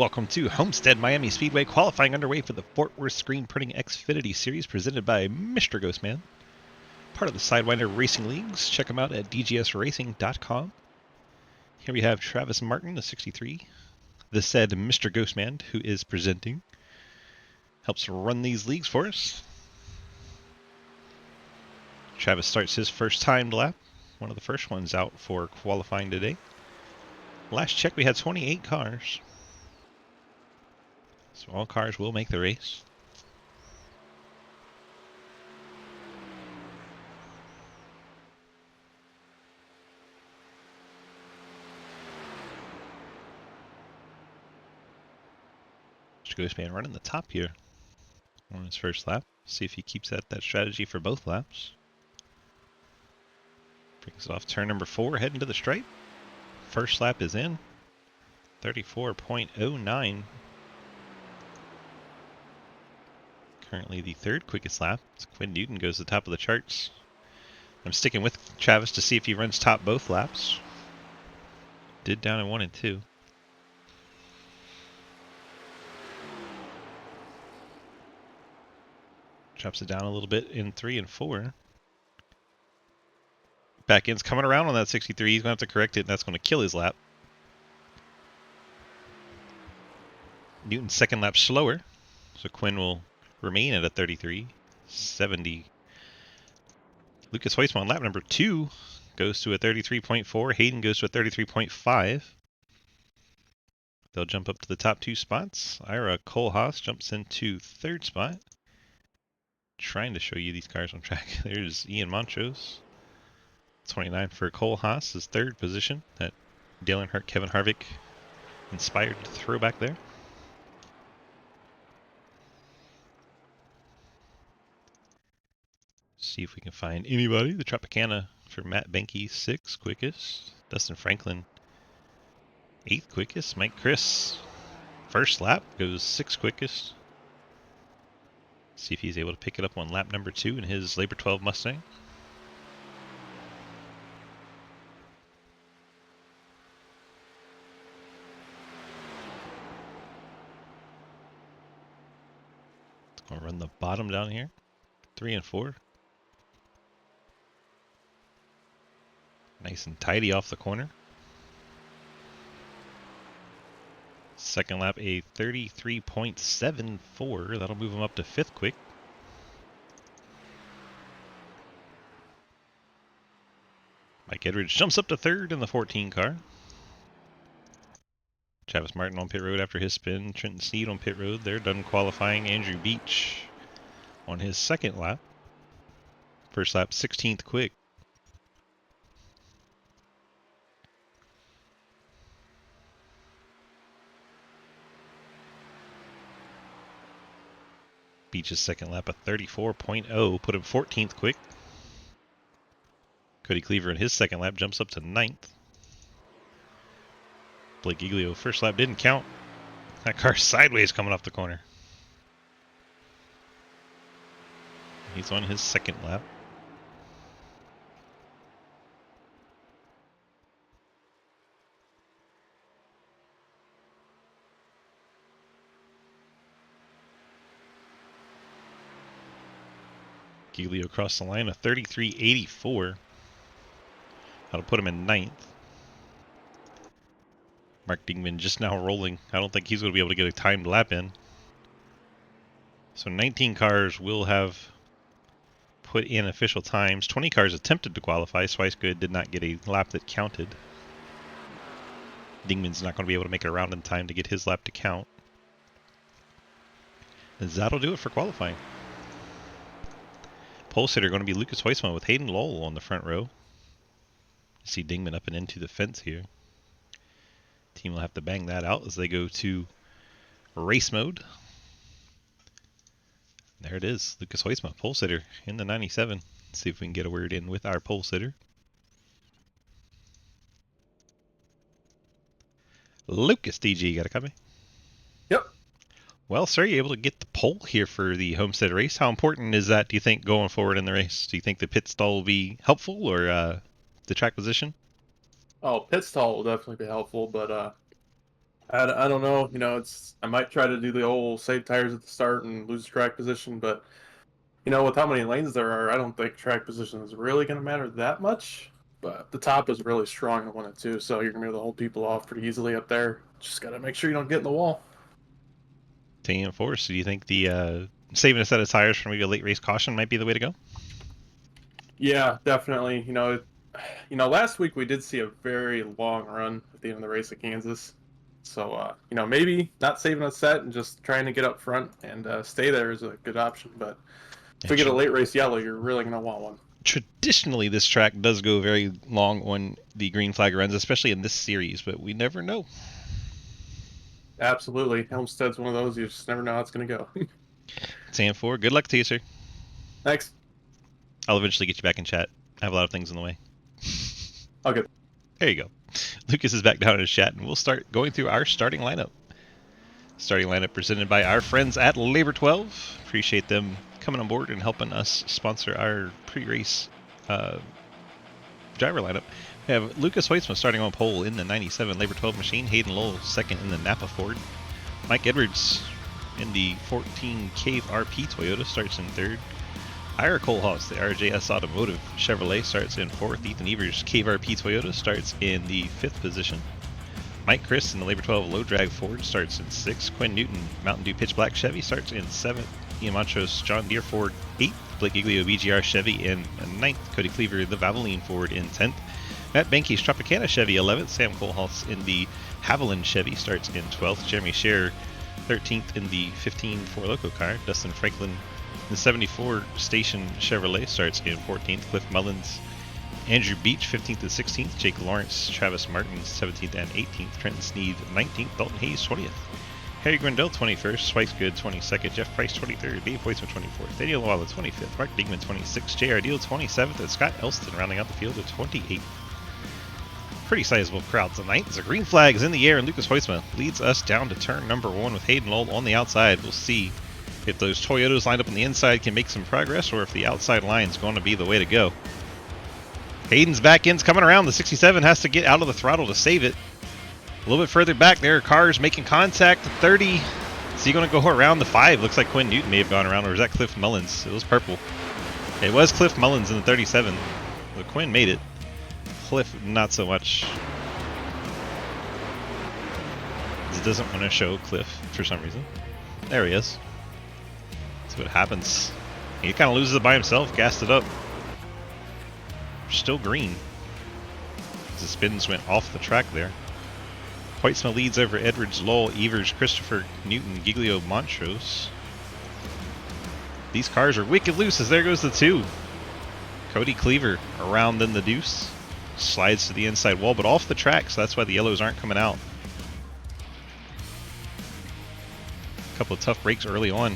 welcome to Homestead Miami Speedway qualifying underway for the Fort Worth Screen Printing Xfinity Series presented by Mr. Ghostman, part of the Sidewinder Racing Leagues. Check them out at dgsracing.com. Here we have Travis Martin, the 63, the said Mr. Ghostman, who is presenting. Helps run these leagues for us. Travis starts his first timed lap, one of the first ones out for qualifying today. Last check we had 28 cars. So all cars will make the race. Mr. Ghostman running the top here on his first lap. See if he keeps that strategy for both laps. Brings it off turn number 4, heading to the stripe. First lap is in. 34.09. Currently the third quickest lap. So Quinn Newton goes to the top of the charts. I'm sticking with Travis to see if he runs top both laps. Did down in 1 and 2. Drops it down a little bit in 3 and 4. Back end's coming around on that 63. He's going to have to correct it, and that's going to kill his lap. Newton's second lap slower, so Quinn will remain at a 33.70. Lucas Hoisman, lap number 2, goes to a 33.4. Hayden goes to a 33.5. They'll jump up to the top 2 spots. Ira Kohlhaas jumps into 3rd spot. Trying to show you these cars on track. There's Ian Montrose. 29 for Kohlhaas, his 3rd position. That Dale Earnhardt, Kevin Harvick inspired throwback there. See if we can find anybody. The Tropicana for Matt Benke, 6th quickest. Dustin Franklin, 8th quickest. Mike Chris, first lap, goes 6th quickest. See if he's able to pick it up on lap number 2 in his Labor 12 Mustang. I'll run the bottom down here. 3 and 4. Nice and tidy off the corner. Second lap, a 33.74. That'll move him up to 5th quick. Mike Edwards jumps up to 3rd in the 14 car. Travis Martin on pit road after his spin. Trenton Sneed on pit road. They're done qualifying. Andrew Beach on his 2nd lap. First lap, 16th quick. Beach's 2nd lap, a 34.0, put him 14th quick. Cody Cleaver in his 2nd lap jumps up to 9th. Blake Giglio, first lap didn't count. That car's sideways coming off the corner. He's on his 2nd lap. Giglio across the line, a 33.84. That'll put him in 9th. Mark Dingman just now rolling. I don't think he's going to be able to get a timed lap in. So 19 cars will have put in official times. 20 cars attempted to qualify. Swicegood did not get a lap that counted. Dingman's not going to be able to make it around in time to get his lap to count. That'll do it for qualifying. Pole sitter going to be Lucas Hoisman with Hayden Lowell on the front row. See Dingman up and into the fence here. Team will have to bang that out as they go to race mode. There it is, Lucas Hoisman, pole sitter in the 97. Let's see if we can get a word in with our pole sitter. Lucas DG, got a copy? Yep. Well, sir, you're able to get the pole here for the Homestead race. How important is that, do you think, going forward in the race? Do you think the pit stall will be helpful, or the track position? Oh, pit stall will definitely be helpful, but I don't know. I might try to do the old save tires at the start and lose track position, but with how many lanes there are, I don't think track position is really going to matter that much. But the top is really strong at 1 and 2, so you're going to be able to hold people off pretty easily up there. Just got to make sure you don't get in the wall. Staying in force. Do you think the saving a set of tires for maybe a late race caution might be the way to go? Yeah, definitely. Last week we did see a very long run at the end of the race at Kansas. So, maybe not saving a set and just trying to get up front and stay there is a good option. But if Yeah, we get a late race yellow, you're really going to want one. traditionally, this track does go very long when the green flag runs, especially in this series, but we never know. Absolutely. Homestead's one of those, you just never know how it's going to go. Stand for. Good luck to you, sir. Thanks. I'll eventually get you back in chat. I have a lot of things in the way. Okay. There you go. Lucas is back down in his chat, and we'll start going through our starting lineup. Starting lineup presented by our friends at Labor 12. Appreciate them coming on board and helping us sponsor our pre-race driver lineup. We have Lucas Hoitzma starting on pole in the 97 Labor 12 machine. Hayden Lowell second in the Napa Ford. Mike Edwards in the 14 Cave RP Toyota starts in third. Ira Kohlhaas, the RJS Automotive Chevrolet, starts in fourth. Ethan Evers, Cave RP Toyota, starts in the fifth position. Mike Chris in the Labor 12 Low Drag Ford starts in sixth. Quinn Newton, Mountain Dew Pitch Black Chevy, starts in seventh. Ian Montrose, John Deere Ford, 8th. Blake Giglio, BGR Chevy in 9th. Cody Cleaver, the Valvoline Ford in 10th. Matt Benkes, Tropicana Chevy, 11th. Sam Kohlhaas in the Haviland Chevy starts in 12th. Jeremy Scherer, 13th in the 15 Four Loko car. Dustin Franklin, the 74 Station Chevrolet, starts in 14th. Cliff Mullins, Andrew Beach, 15th and 16th. Jake Lawrence, Travis Martin, 17th and 18th. Trenton Sneed, 19th. Dalton Hayes, 20th. Harry Grindell, 21st. Swice Good, 22nd. Jeff Price, 23rd. Dave Hoytsman, 24th. Daniel Lawala, 25th. Mark Digman, 26th. J.R. Deal, 27th. And Scott Elston rounding out the field at 28th. Pretty sizable crowd tonight. The green flag is in the air, and Lucas Hoytsma leads us down to turn number 1 with Hayden Lowell on the outside. We'll see if those Toyotas lined up on the inside can make some progress, or if the outside line is going to be the way to go. Hayden's back end's coming around. The 67 has to get out of the throttle to save it. A little bit further back, there are cars making contact. The 30. Is he going to go around the 5? Looks like Quinn Newton may have gone around, or was that Cliff Mullins? It was purple. It was Cliff Mullins in the 37. The Quinn made it. Cliff, not so much. It doesn't want to show Cliff for some reason. There he is. That's what happens. He kind of loses it by himself, gassed it up. Still green. The spins went off the track there. Hoytsma leads over Edwards, Lowell, Evers, Christopher, Newton, Giglio, Montrose. These cars are wicked loose as there goes the 2. Cody Cleaver around then the deuce. Slides to the inside wall, but off the track, so that's why the yellows aren't coming out. A couple of tough breaks early on.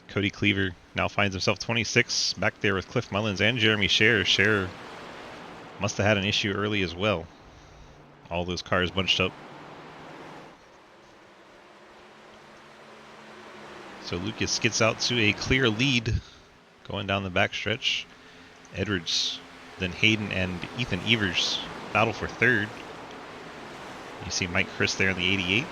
Cody Cleaver now finds himself 26, back there with Cliff Mullins and Jeremy Scherer. Scherer must have had an issue early as well. All those cars bunched up. So Lucas gets out to a clear lead going down the backstretch. Edwards, then Hayden and Ethan Evers battle for third. You see Mike Chris there in the 88.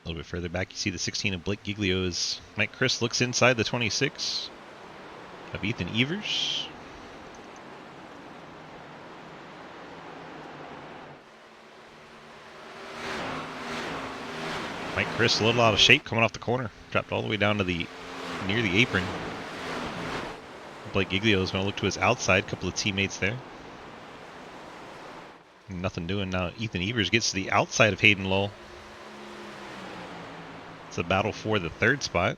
A little bit further back, you see the 16 of Blake Giglio as Mike Chris looks inside the 26 of Ethan Evers. Mike Chris a little out of shape coming off the corner. Dropped all the way down to the near the apron. Blake Giglio is going to look to his outside. Couple of teammates there. Nothing doing now. Ethan Evers gets to the outside of Hayden Lowell. It's a battle for the third spot.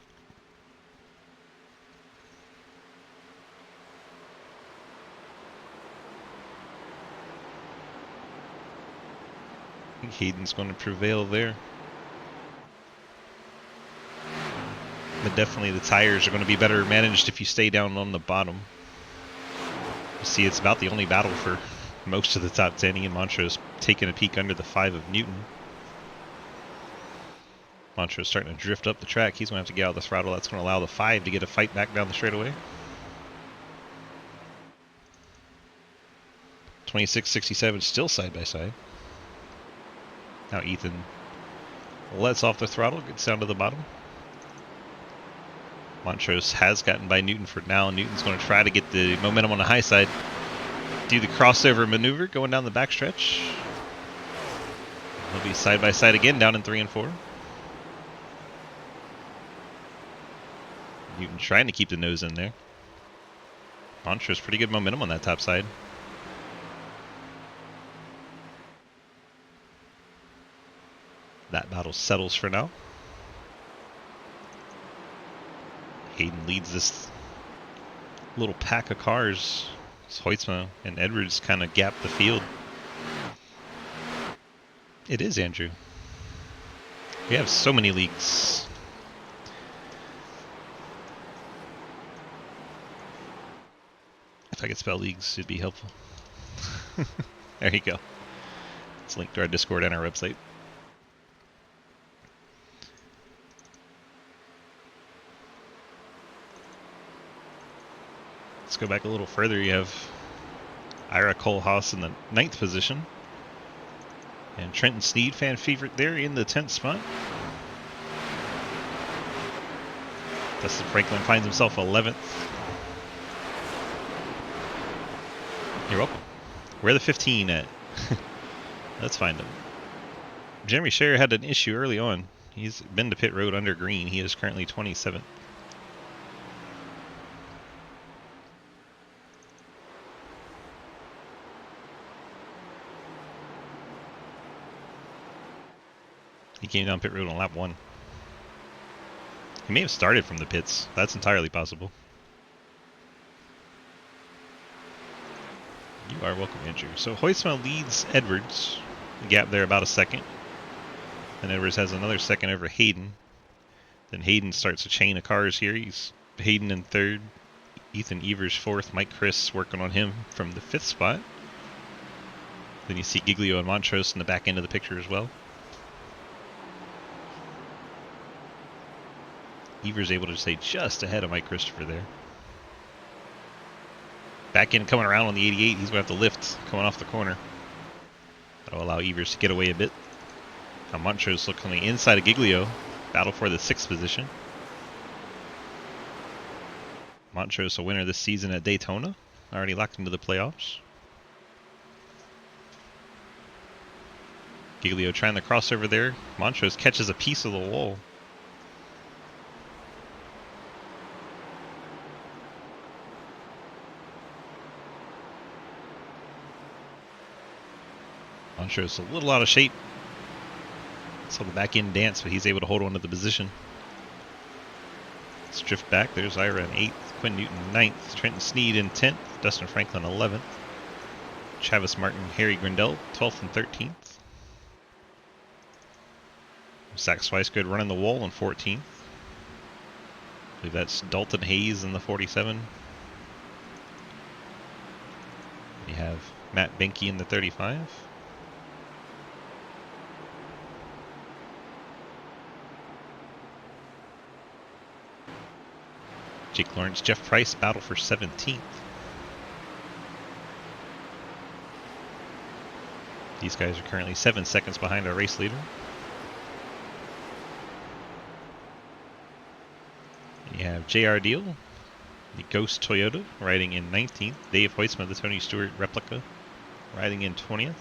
I think Hayden's going to prevail there. But definitely the tires are going to be better managed if you stay down on the bottom. You see, it's about the only battle for most of the top 10. Ian Montrose taking a peek under the 5 of Newton. Montro's starting to drift up the track. He's going to have to get out of the throttle. That's going to allow the 5 to get a fight back down the straightaway. 26.67 still side by side. Now Ethan lets off the throttle, gets down to the bottom. Montrose has gotten by Newton for now. Newton's going to try to get the momentum on the high side. Do the crossover maneuver going down the backstretch. They'll be side by side again down in 3 and 4. Newton trying to keep the nose in there. Montrose pretty good momentum on that top side. That battle settles for now. Hayden leads this little pack of cars. Hoytsma and Edwards kind of gap the field. It is, Andrew. We have so many leagues. If I could spell leagues, it'd be helpful. There you go. It's linked to our Discord and our website. Let's go back a little further. You have Ira Kohlhaas in the 9th position. And Trenton Sneed, fan favorite there, in the 10th spot. Dustin Franklin finds himself 11th. You're welcome. Where the 15 at? Let's find him. Jeremy Scherer had an issue early on. He's been to pit road under green. He is currently 27th. He came down pit road on lap 1. He may have started from the pits. That's entirely possible. You are welcome, Andrew. So Hoytsma leads Edwards. The gap there about a second. And Edwards has another second over Hayden. Then Hayden starts a chain of cars here. He's Hayden in 3rd. Ethan Evers 4th. Mike Chris working on him from the 5th spot. Then you see Giglio and Montrose in the back end of the picture as well. Evers able to stay just ahead of Mike Christopher there. Back in coming around on the 88. He's going to have to lift coming off the corner. That'll allow Evers to get away a bit. Now Montrose looking on the inside of Giglio. Battle for the 6th position. Montrose a winner this season at Daytona. Already locked into the playoffs. Giglio trying the crossover there. Montrose catches a piece of the wall. Montrose a little out of shape. Saw the back end dance, but he's able to hold on to the position. Let's drift back. There's Ira in 8th, Quinn Newton 9th, Trenton Sneed in 10th, Dustin Franklin 11th, Travis Martin, Harry Grindell 12th and 13th. Zach Swicegood running the wall in 14th. I believe that's Dalton Hayes in the 47. You have Matt Benke in the 35. Jake Lawrence, Jeff Price battle for 17th. These guys are currently 7 seconds behind our race leader. You have JR Deal, the Ghost Toyota, riding in 19th. Dave Hoytsma, the Tony Stewart replica, riding in 20th.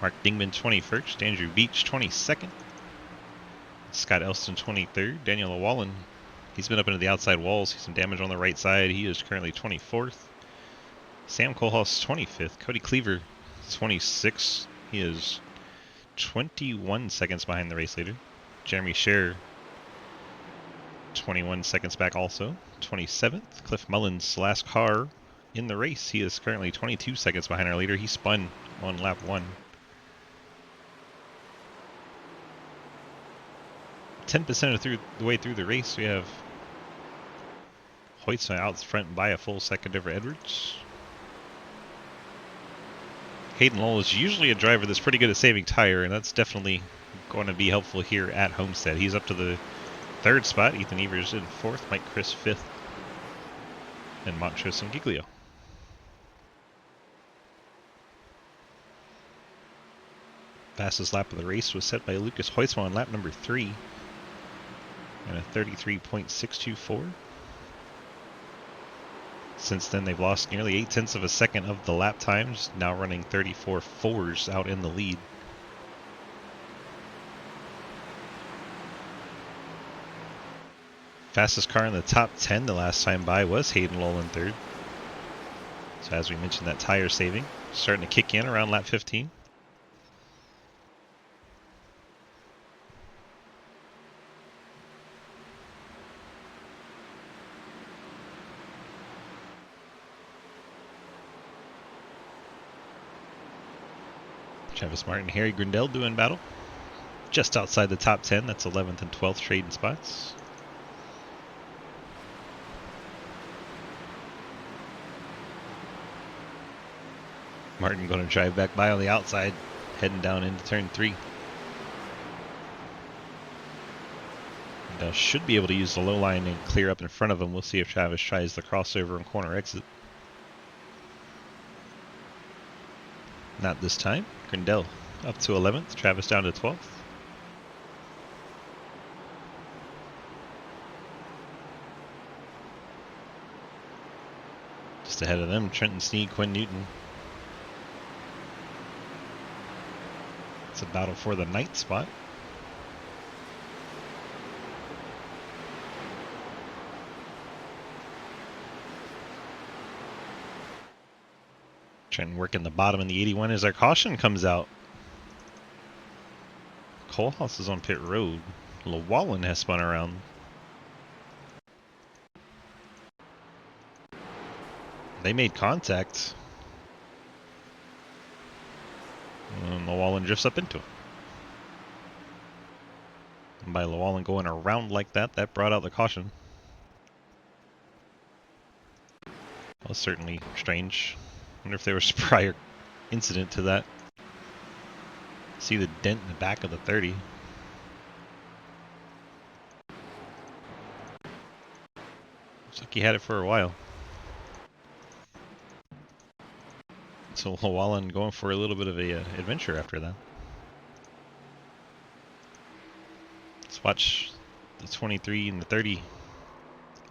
Mark Dingman, 21st. Andrew Beach, 22nd. Scott Elston, 23rd. Daniel Wallen, he's been up into the outside walls. He's some damage on the right side. He is currently 24th. Sam Kohlhaas, 25th. Cody Cleaver, 26th. He is 21 seconds behind the race leader. Jeremy Scherer, 21 seconds back also. 27th. Cliff Mullins, last car in the race. He is currently 22 seconds behind our leader. He spun on lap 1. 10% of the way through the race, we have Hoytsma out front by a full second over Edwards. Hayden Lowell is usually a driver that's pretty good at saving tire, and that's definitely going to be helpful here at Homestead. He's up to the 3rd spot. Ethan Evers in 4th. Mike Chris 5th. And Montrose and Giglio. Fastest lap of the race was set by Lucas Hoytsma on lap number 3. And a 33.624. Since then, they've lost nearly 0.8 of a second of the lap times, now running 34.4s out in the lead. Fastest car in the top 10 the last time by was Hayden Lowell in 3rd. So as we mentioned, that tire saving starting to kick in around lap 15. Travis Martin, Harry Grindell doing battle. Just outside the top 10, that's 11th and 12th trading spots. Martin going to drive back by on the outside, heading down into turn 3. And should be able to use the low line and clear up in front of him. We'll see if Travis tries the crossover and corner exit. Not this time. Grindell up to 11th, Travis down to 12th. Just ahead of them, Trenton Sneed, Quinn Newton. It's a battle for the 9th spot. Trenton working the bottom in the 81 as our caution comes out. Colehouse is on pit road. Llewellyn has spun around. They made contact. And Llewellyn drifts up into him. And by Llewellyn going around like that, that brought out the caution. That was certainly strange. I wonder if there was a prior incident to that. See the dent in the back of the 30. Looks like he had it for a while. So Llewellyn going for a little bit of a adventure after that. Let's watch the 23 and the 30.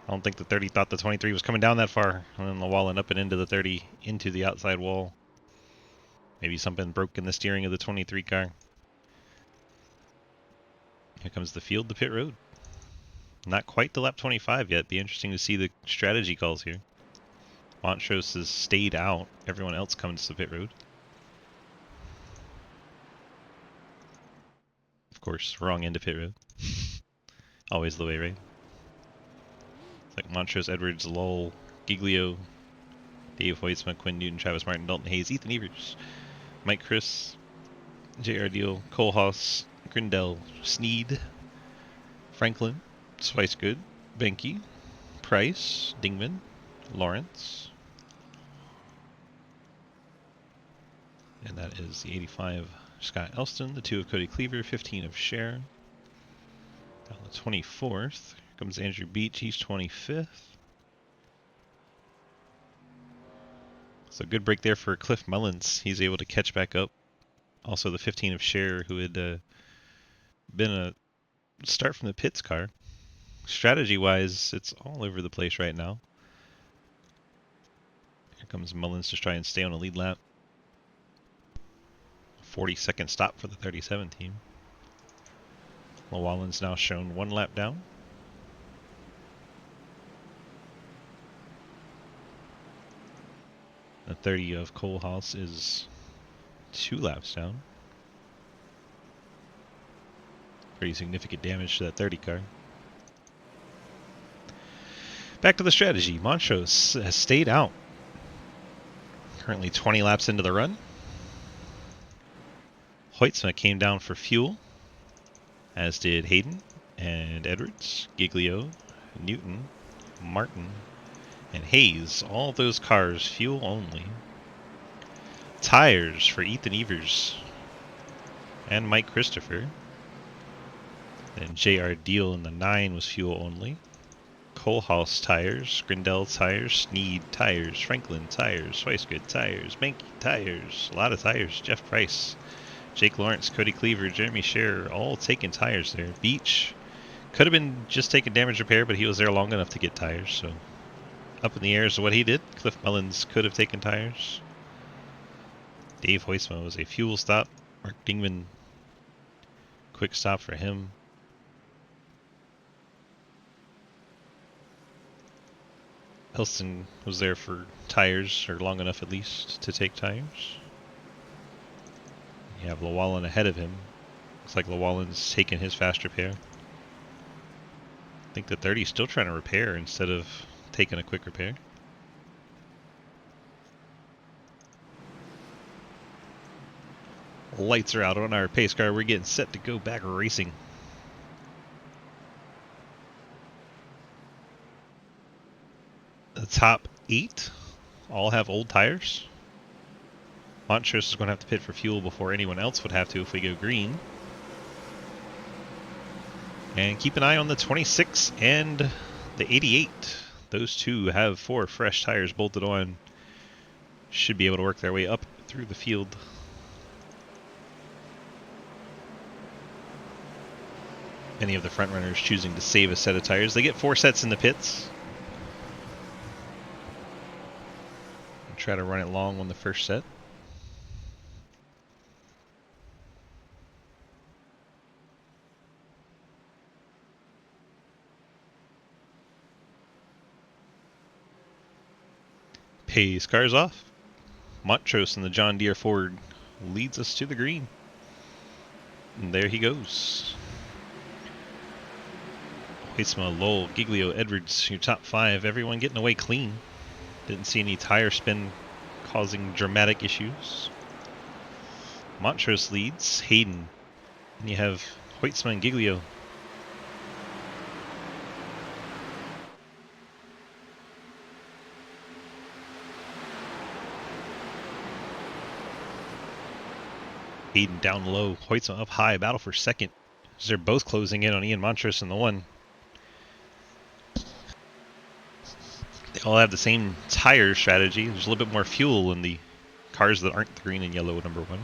I don't think the 30 thought the 23 was coming down that far. And then Llewellyn up and into the 30, into the outside wall. Maybe something broke in the steering of the 23 car. Here comes the field to pit road. Not quite to lap 25 yet. Be interesting to see the strategy calls here. Montrose has stayed out. Everyone else comes to the pit road. Of course, wrong end of pit road. Always the way, right? It's like Montrose, Edwards, Lowell, Giglio, Dave Hoytsma, Quinn Newton, Travis Martin, Dalton Hayes, Ethan Evers, Mike Chris, J.R. Deal, Colehouse, Grindell, Sneed, Franklin, Swicegood, Benke, Price, Dingman, Lawrence. And that is the 85 Scott Elston, the 2 of Cody Cleaver, 15 of Cher. On the 24th, here comes Andrew Beach, he's 25th. So good break there for Cliff Mullins. He's able to catch back up. Also the 15 of Cher, who had been a start from the pits car. Strategy-wise, it's all over the place right now. Here comes Mullins to try and stay on a lead lap. 40-second stop for the 37 team. Llewellyn's now shown 1 lap down. The 30 of Colehouse is 2 laps down. Pretty significant damage to that 30 car. Back to the strategy. Montrose has stayed out. Currently 20 laps into the run. Hoytsma came down for fuel, as did Hayden and Edwards, Giglio, Newton, Martin, and Hayes. All those cars fuel only. Tires for Ethan Evers and Mike Christopher. Then JR Deal in the 9 was fuel only. Coalhouse tires, Grindel tires, Sneed tires, Franklin tires, Swicegood tires, Mankey tires, a lot of tires. Jeff Price, Jake Lawrence, Cody Cleaver, Jeremy Scherer, all taking tires there. Beach could have been just taking damage repair, but he was there long enough to get tires, so up in the air is what he did. Cliff Mullins could have taken tires. Dave Hoisma was a fuel stop. Mark Dingman, quick stop for him. Elston was there for tires, or long enough at least to take tires. You have Llewellyn ahead of him. Looks like Llewellyn's taking his fast repair. I think the 30's still trying to repair instead of taking a quick repair. Lights are out on our pace car. We're getting set to go back racing. The top 8 all have old tires. Montrose is going to have to pit for fuel before anyone else would have to if we go green. And keep an eye on the 26 and the 88. Those two have 4 fresh tires bolted on. Should be able to work their way up through the field. Many of the front runners choosing to save a set of tires. They get 4 sets in the pits. Try to run it long on the first set. Pace cars off. Montrose in the John Deere Ford leads us to the green. And there he goes. Hoisma, Lowell, Giglio, Edwards, your top 5. Everyone getting away clean. Didn't see any tire spin causing dramatic issues. Montrose leads. Hayden. And you have Hoytsma and Giglio. Hayden down low. Hoytsma up high. Battle for second. They're both closing in on Ian Montrose in the 1. They all have the same tire strategy. There's a little bit more fuel in the cars that aren't the green and yellow number 1.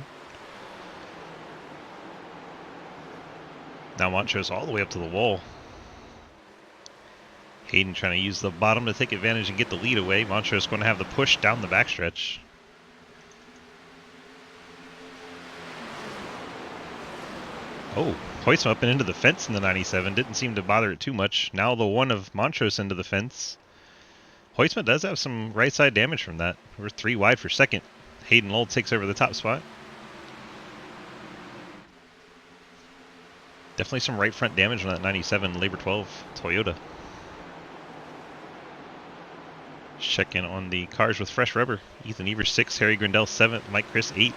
Now Montrose all the way up to the wall. Hayden trying to use the bottom to take advantage and get the lead away. Montrose going to have the push down the backstretch. Oh, Hoytsma up and into the fence in the 97. Didn't seem to bother it too much. Now the 1 of Montrose into the fence. Hoytsma does have some right side damage from that. We're 3 wide for second. Hayden Lowell takes over the top spot. Definitely some right front damage on that 97 Labor 12 Toyota. Check in on the cars with fresh rubber. Ethan Evers 6th, Harry Grindel 7th, Mike Chris 8th.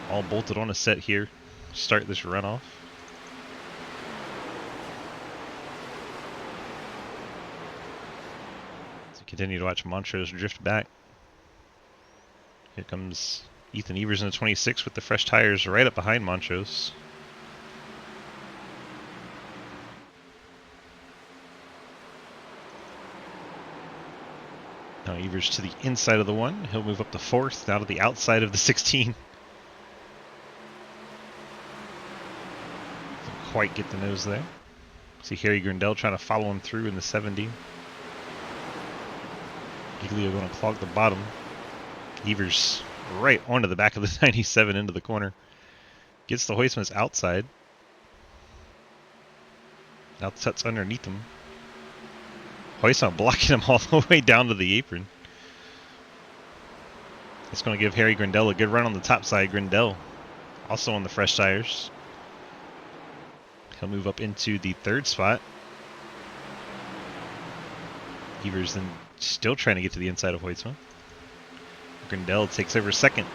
All bolted on a set here. Start this runoff. So continue to watch Montrose drift back. Here comes Ethan Evers in the 26 with the fresh tires right up behind Montrose. Now Evers to the inside of the 1. He'll move up to 4th, now to the outside of the 16. Doesn't quite get the nose there. See Harry Grindel trying to follow him through in the 70. Giglio going to clog the bottom. Evers right onto the back of the 97 into the corner. Gets the Hoisman's outside. Now sets underneath him. Hoisman blocking him all the way down to the apron. It's going to give Harry Grindel a good run on the top side. Grindel also on the fresh tires. He'll move up into the 3rd spot. Evers then still trying to get to the inside of Hoytsma. Grindel takes over 2nd.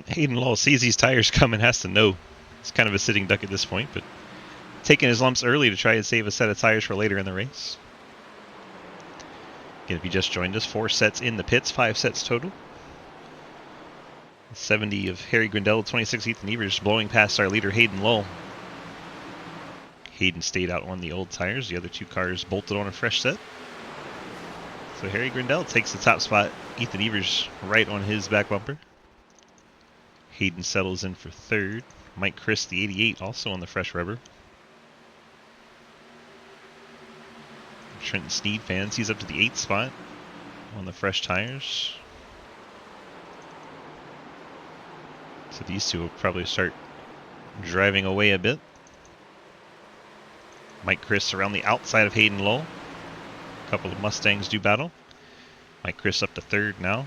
Hayden Lowell sees these tires coming, has to know. He's kind of a sitting duck at this point, but taking his lumps early to try and save a set of tires for later in the race. Again, if you just joined us, 4 sets in the pits, 5 sets total. 70 of Harry Grindell, 26 Ethan Evers, blowing past our leader Hayden Lowell. Hayden stayed out on the old tires. The other 2 cars bolted on a fresh set. So Harry Grindell takes the top spot. Ethan Evers right on his back bumper. Hayden settles in for 3rd. Mike Chris, the 88, also on the fresh rubber. Trenton Sneed fans, he's up to the 8th spot on the fresh tires. So these 2 will probably start driving away a bit. Mike Chris around the outside of Hayden Lowell. A couple of Mustangs do battle. Mike Chris up to 3rd now.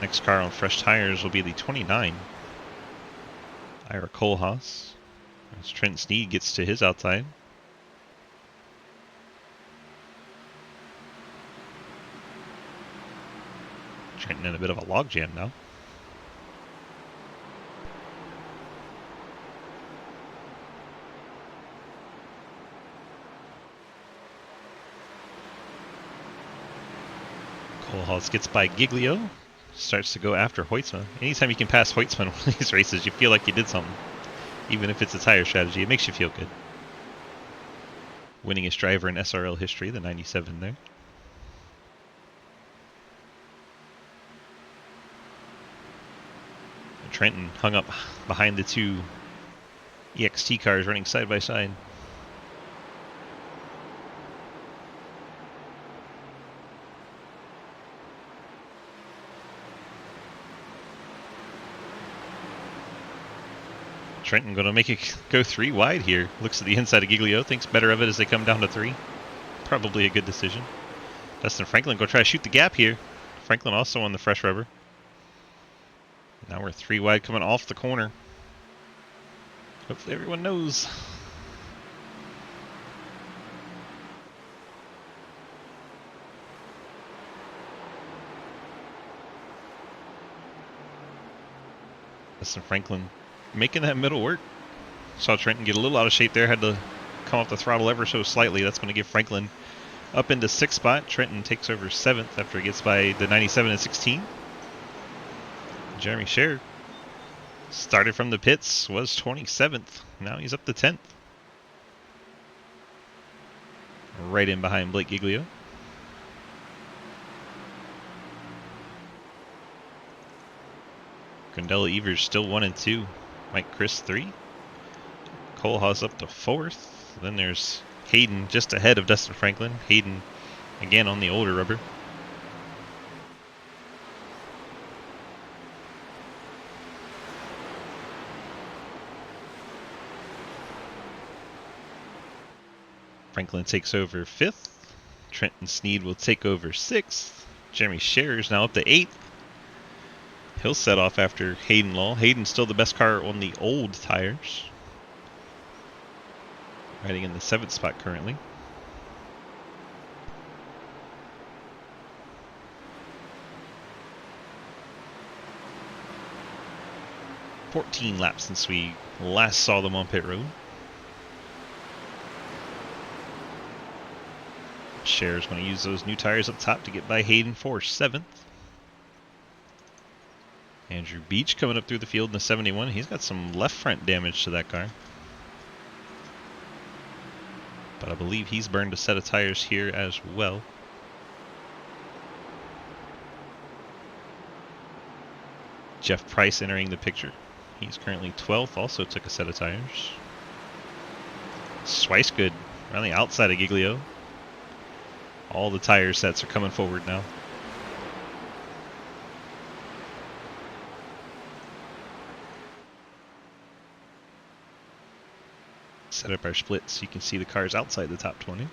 Next car on fresh tires will be the 29. Ira Kohlhaas. As Trent Sneed gets to his outside. Trenton in a bit of a logjam now. Kohlhaas gets by Giglio. Starts to go after Hoytsma. Anytime you can pass Hoytsma in one of these races, you feel like you did something. Even if it's a tire strategy, it makes you feel good. Winningest driver in SRL history, the 97 there. Trenton hung up behind the 2 EXT cars running side by side. Trenton going to make it go 3 wide here. Looks at the inside of Giglio, thinks better of it as they come down to 3. Probably a good decision. Dustin Franklin going to try to shoot the gap here. Franklin also on the fresh rubber. Now we're 3 wide coming off the corner. Hopefully everyone knows. Dustin Franklin making that middle work. Saw Trenton get a little out of shape there. Had to come off the throttle ever so slightly. That's going to give Franklin up into 6th spot. Trenton takes over 7th after he gets by the 97 and 16. Jeremy Scher started from the pits, was 27th. Now he's up to 10th. Right in behind Blake Giglio. Grindell Evers still 1 and 2. Mike Chris 3. Kohlhaas up to 4th. Then there's Hayden just ahead of Dustin Franklin. Hayden again on the older rubber. Franklin takes over 5th. Trenton Sneed will take over 6th. Jeremy Scher is now up to 8th. He'll set off after Hayden Lowell. Hayden's still the best car on the old tires. Riding in the 7th spot currently. "14 laps since we last saw them on pit road." Scher's going to use those new tires up top to get by Hayden for 7th. Andrew Beach coming up through the field in the 71. He's got some left front damage to that car. But I believe he's burned a set of tires here as well. Jeff Price entering the picture. He's currently 12th, also took a set of tires. Swicegood around the outside of Giglio. All the tire sets are coming forward now. Set up our splits so you can see the cars outside the top 20.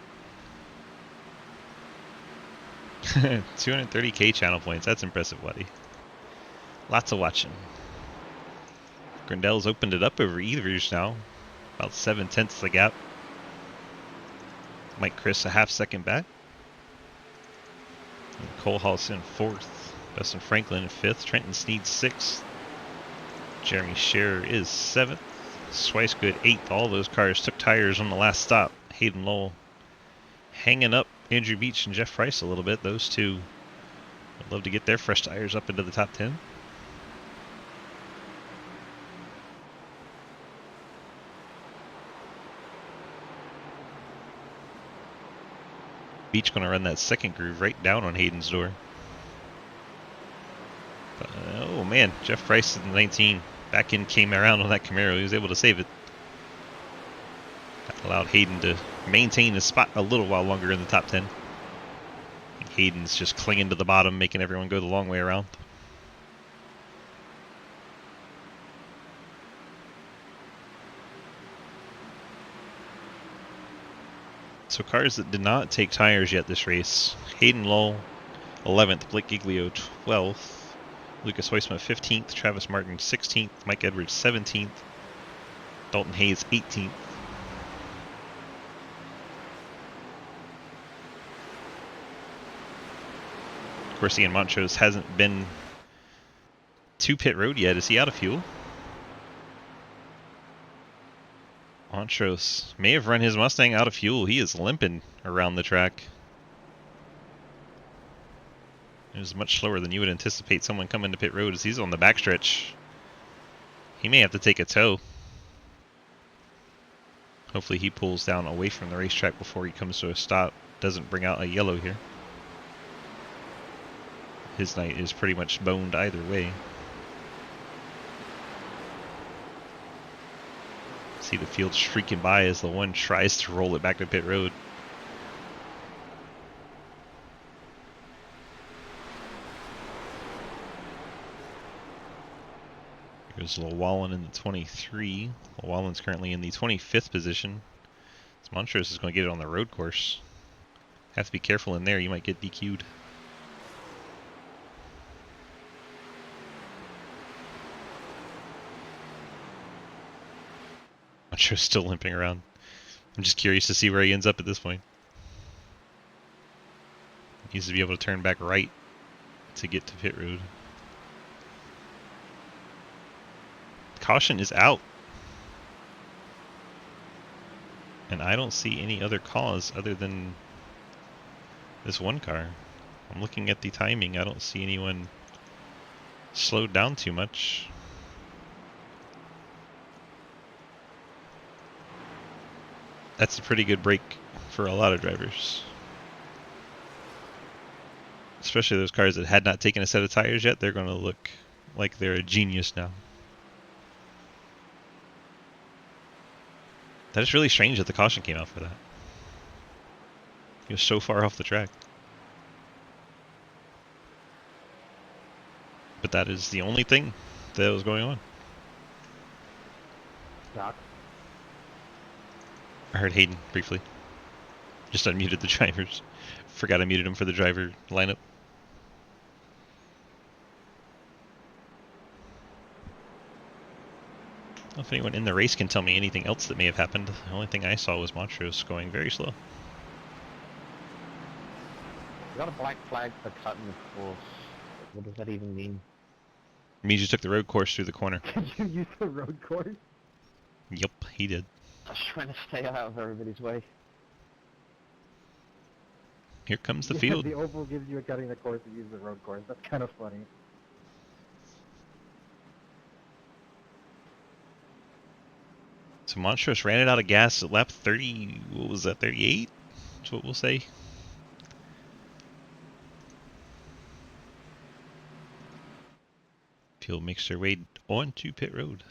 230k channel points. That's impressive, buddy. Lots of watching. Grindell's opened it up over Evers now. About 7/10 the gap. Mike Chris a half-second back. And Kohlhaas in 4th. Dustin Franklin in 5th. Trenton Sneed 6th. Jeremy Scher is 7th. Swicegood 8th. All those cars took tires on the last stop. Hayden Lowell hanging up Andrew Beach and Jeff Price a little bit. Those two would love to get their fresh tires up into the top 10. Beach going to run that second groove right down on Hayden's door. But, oh man, Jeff Price in the 19. Back in came around on that Camaro. He was able to save it. That allowed Hayden to maintain his spot a little while longer in the top 10. Hayden's just clinging to the bottom, making everyone go the long way around. So cars that did not take tires yet this race. Hayden Lowell, 11th. Blake Giglio, 12th. Lucas Heusma, 15th. Travis Martin, 16th. Mike Edwards, 17th. Dalton Hayes, 18th. Of course, Ian Montrose hasn't been to pit road yet. Is he out of fuel? Montrose may have run his Mustang out of fuel. He is limping around the track. It was much slower than you would anticipate someone coming to pit road as he's on the backstretch. He may have to take a tow. Hopefully he pulls down away from the racetrack before he comes to a stop. Doesn't bring out a yellow here. His night is pretty much boned either way. See the field streaking by as the one tries to roll it back to pit road. Here's Llewellyn in the 23. Llewellyn's currently in the 25th position. So Montrose is going to get it on the road course. Have to be careful in there, you might get DQ'd. Montrose still limping around. I'm just curious to see where he ends up at this point. He needs to be able to turn back right to get to pit road. Caution is out. And I don't see any other cause other than this one car. I'm looking at the timing. I don't see anyone slowed down too much. That's a pretty good break for a lot of drivers. Especially those cars that had not taken a set of tires yet. They're going to look like they're a genius now. That is really strange that the caution came out for that. He was so far off the track. But that is the only thing that was going on. Doc. I heard Hayden briefly. Just unmuted the drivers. Forgot I muted him for the driver lineup. I don't know if anyone in the race can tell me anything else that may have happened. The only thing I saw was Montrose going very slow. We got a black flag for cutting the course. What does that even mean? It means you took the road course through the corner. Did you use the road course? Yep, he did. I was trying to stay out of everybody's way. Here comes the Yeah, field. the oval gives you a cutting the course and use the road course. That's kind of funny. So Montrose ran it out of gas at lap 30, what was that, 38? That's what we'll say. Field makes their way onto pit road.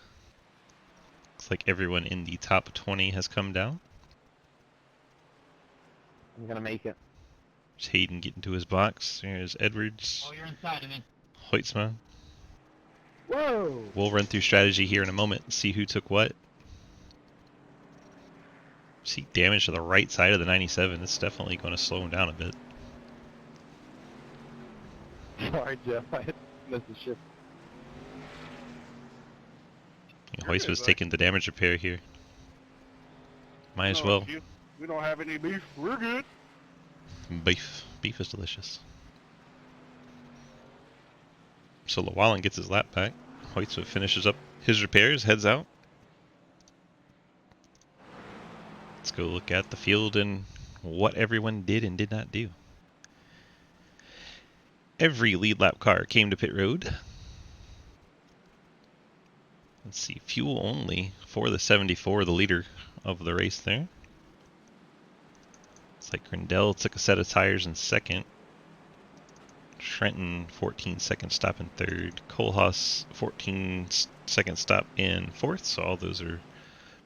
Looks like everyone in the top 20 has come down. I'm gonna make it. There's Hayden getting to his box. There's Edwards. Oh, you're inside of it. Hoytsma. Whoa! We'll run through strategy here in a moment and see who took what. See damage to the right side of the 97. It's definitely going to slow him down a bit. Sorry, Jeff. I missed the shift. Hoyt was taking the damage repair here. Might as well. We don't have any beef. We're good. Beef. Beef is delicious. So Llewellyn gets his lap back. Hoytsma finishes up his repairs, heads out. Let's go look at the field and what everyone did and did not do. Every lead lap car came to pit road. Let's see, fuel only for the 74, the leader of the race there. It's like Grindel took a set of tires in second. Trenton, 14-second stop in third. Kohlhaas, 14-second stop in fourth. So all those are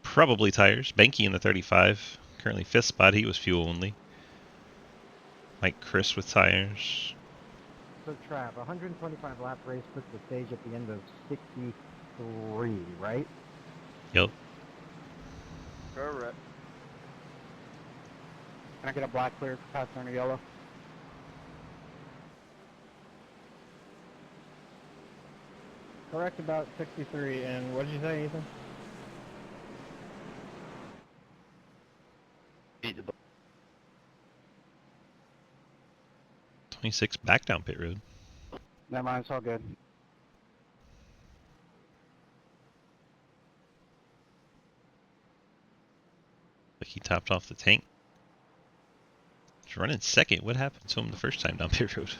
probably tires. Benke in the 35, currently fifth spot. He was fuel only. Mike Chris with tires. So Trav, 125 lap race puts the stage at the end of 63, right? Yep. Correct. Can I get a black clear pass on a yellow? Correct about 63, and what did you say, Ethan? 26 back down pit road. Never mind, it's all good. Like he topped off the tank. He's running second. What happened to him the first time down pit road?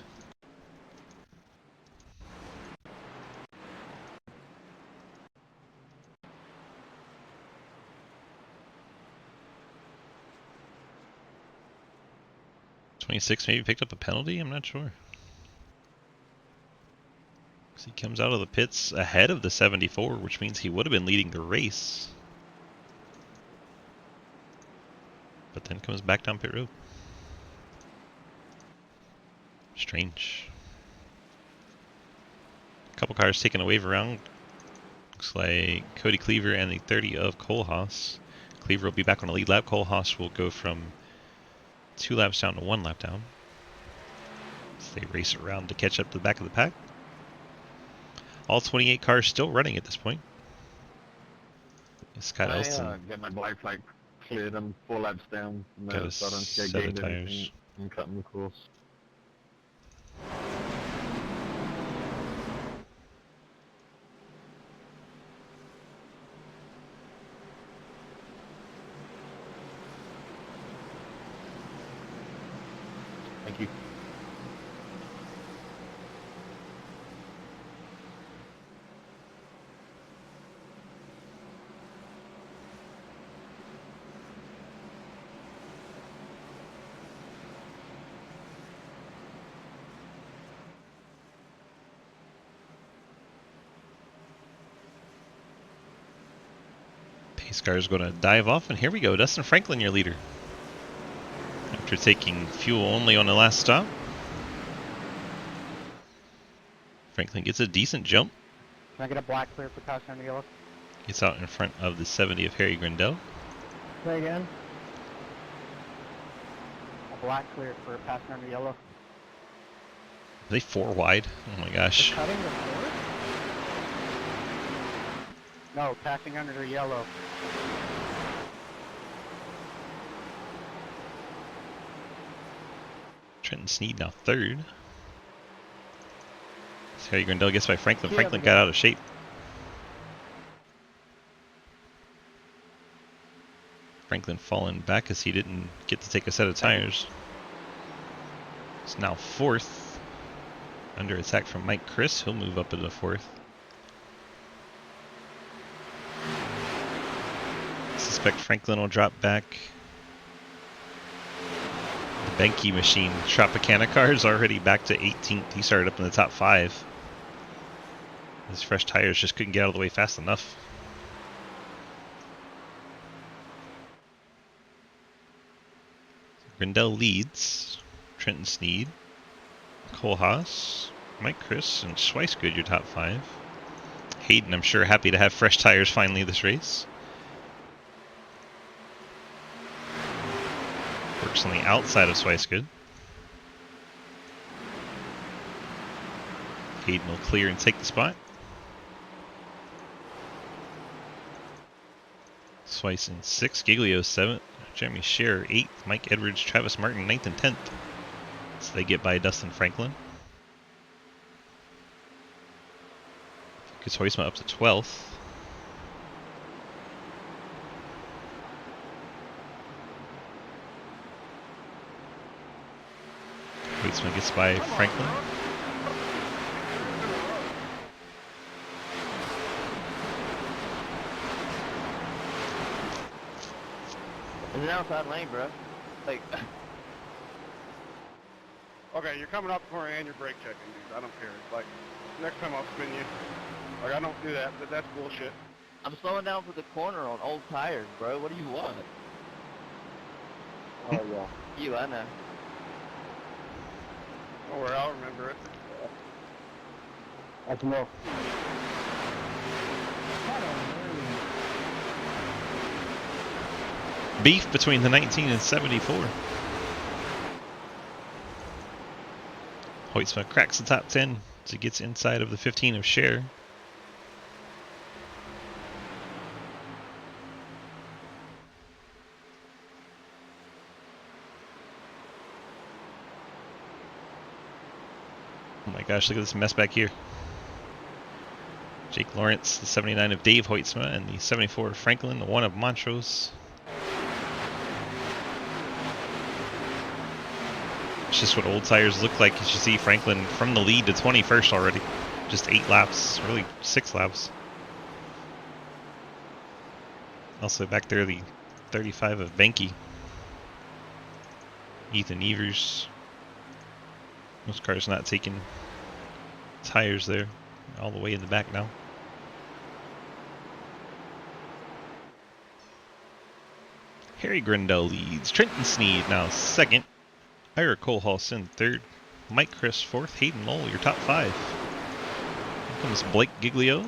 .26 maybe picked up a penalty? I'm not sure. He comes out of the pits ahead of the 74, which means he would have been leading the race. But then comes back down pit road. Strange. A couple cars taking a wave around. Looks like Cody Cleaver and the 30 of Kohlhaas. Cleaver will be back on the lead lap. Kohlhaas will go from 2 laps down to 1 lap down. So they race around to catch up to the back of the pack. All 28 cars still running at this point. Scott Elson. Get my black flag cleared. I'm 4 laps down. Got a So I don't set get of gained tires. anything. I'm cutting the course. Thank you. Pace car is going to dive off, and here we go. Dustin Franklin, your leader. After taking fuel only on the last stop. Franklin gets a decent jump. Can I get a black clear for passing on the yellow? Gets out in front of the 70 of Harry Grindel. Say again. A black clear for passing on the yellow. Are they 4 wide? Oh my gosh. They're cutting the fourth? No, passing under the yellow. Trenton Sneed now 3rd. So Harry Grindel gets by Franklin. Yeah, Franklin we got got out of shape. Franklin falling back as he didn't get to take a set of tires. It's now 4th. Under attack from Mike Chris. He'll move up into 4th. Suspect Franklin will drop back. The Benke machine Tropicana car is already back to 18th. He started up in the top 5. His fresh tires just couldn't get out of the way fast enough. Grindel leads. Trenton Sneed. Kohlhaas. Mike Chris and Schweissgood your top 5. Hayden, I'm sure, happy to have fresh tires finally this race. Works on the outside of Schweissgood. Hayden will clear and take the spot. Schweiss in 6th, Giglio 7th, Jeremy Scherer 8th, Mike Edwards, Travis Martin 9th and 10th. So they get by Dustin Franklin. Gets Huisma up to 12th. Hoytsman gets by Franklin. It's an outside lane, bro. Like, Okay, you're coming up the corner and you're brake checking, dude. I don't care. Like, next time I'll spin you. Like, I don't do that, but that's bullshit. I'm slowing down for the corner on old tires, bro. What do you want? Oh yeah. You, I know. Don't worry, I'll remember it. That's enough. Beef between the 19 and 74. Hoytsma cracks the top 10 as he gets inside of the 15 of Cher. Oh my gosh, look at this mess back here. Jake Lawrence, the 79 of Dave Hoytsma, and the 74 of Franklin, the 1 of Montrose. It's just what old tires look like, as you see Franklin from the lead to 21st already. Just 8 laps, really 6 laps. Also back there, the 35 of Benke. Ethan Evers. Those cars not taking tires there, all the way in the back now. Harry Grindell leads. Trenton Sneed now second. Ira Colehouse in third. Mike Chris fourth. Hayden Lowell, your top 5. Here comes Blake Giglio.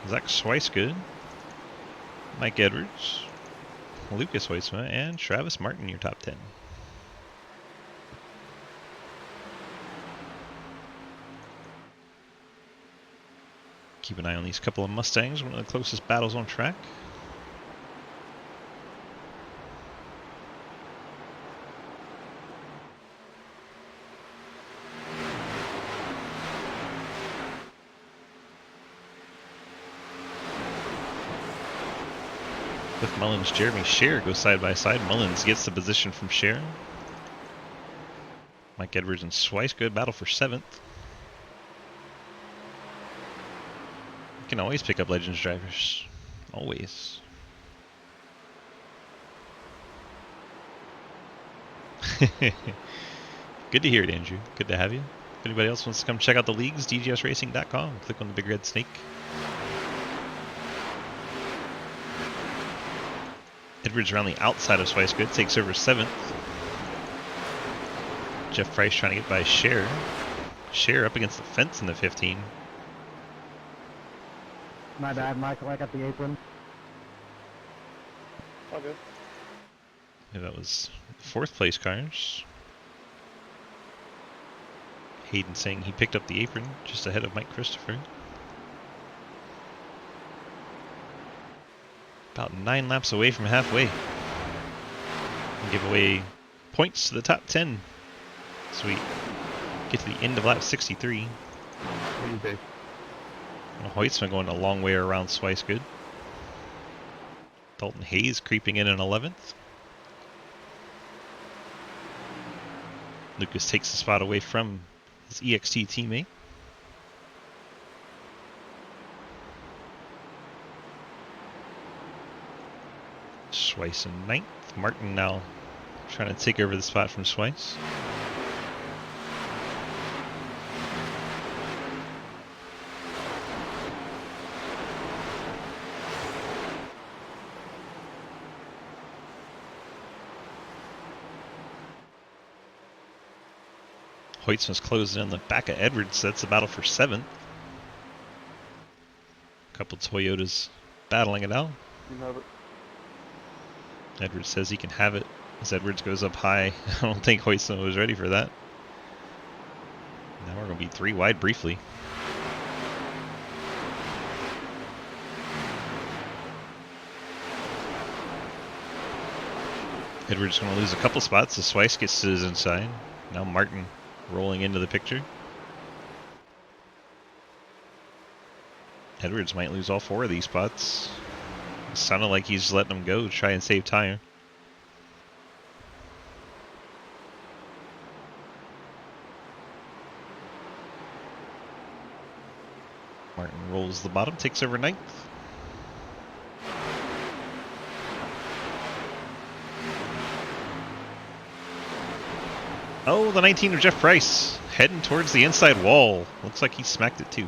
Zach Schweisgood. Mike Edwards. Lucas Hoytsma, and Travis Martin, your top 10. Keep an eye on these couple of Mustangs, one of the closest battles on track. With Mullins, Jeremy Scher goes side by side. Mullins gets the position from Scher. Mike Edwards and Schweisgood battle for 7th. You can always pick up Legends drivers. Always. Good to hear it, Andrew. Good to have you. If anybody else wants to come check out the leagues, dgsracing.com. Click on the big red snake. Edwards around the outside of Schweisgood, takes over 7th. Jeff Price trying to get by Scher. Scher up against the fence in the 15. My bad, Michael. I got the apron. All good. Yeah, that was 4th place cars. Hayden saying he picked up the apron just ahead of Mike Christopher. About 9 laps away from halfway. And give away points to the top 10. So we get to the end of lap 63. Easy. Hoytsman going a long way around Schweisgood. Dalton Hayes creeping in 11th. Lucas takes the spot away from his EXT teammate. Schweiss in 9th. Martin now trying to take over the spot from Schweiss. Hoytsman's closing in the back of Edwards. That's a battle for 7th. A couple Toyotas battling it out. You have it. Edwards says he can have it as Edwards goes up high. I don't think Hoytsman was ready for that. Now we're going to be 3 wide briefly. Edwards going to lose a couple spots as Schweiss gets to his inside. Now Martin rolling into the picture. Edwards might lose all 4 of these spots. It sounded like he's letting them go to try and save tire. Martin rolls the bottom, takes over ninth. Oh, the 19 of Jeff Price, heading towards the inside wall. Looks like he smacked it too.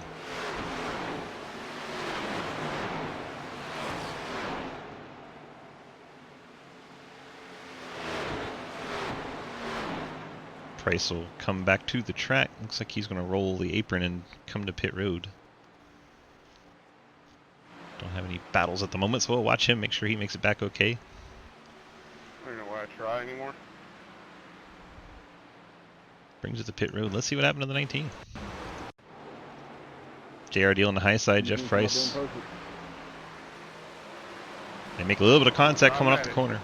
Price will come back to the track. Looks like he's going to roll the apron and come to pit road. Don't have any battles at the moment, so we'll watch him, make sure he makes it back okay. I don't know why I try anymore. Brings it to pit road. Let's see what happened to the 19. JR Deal on the high side, Jeff Price. They make a little bit of contact coming off the corner.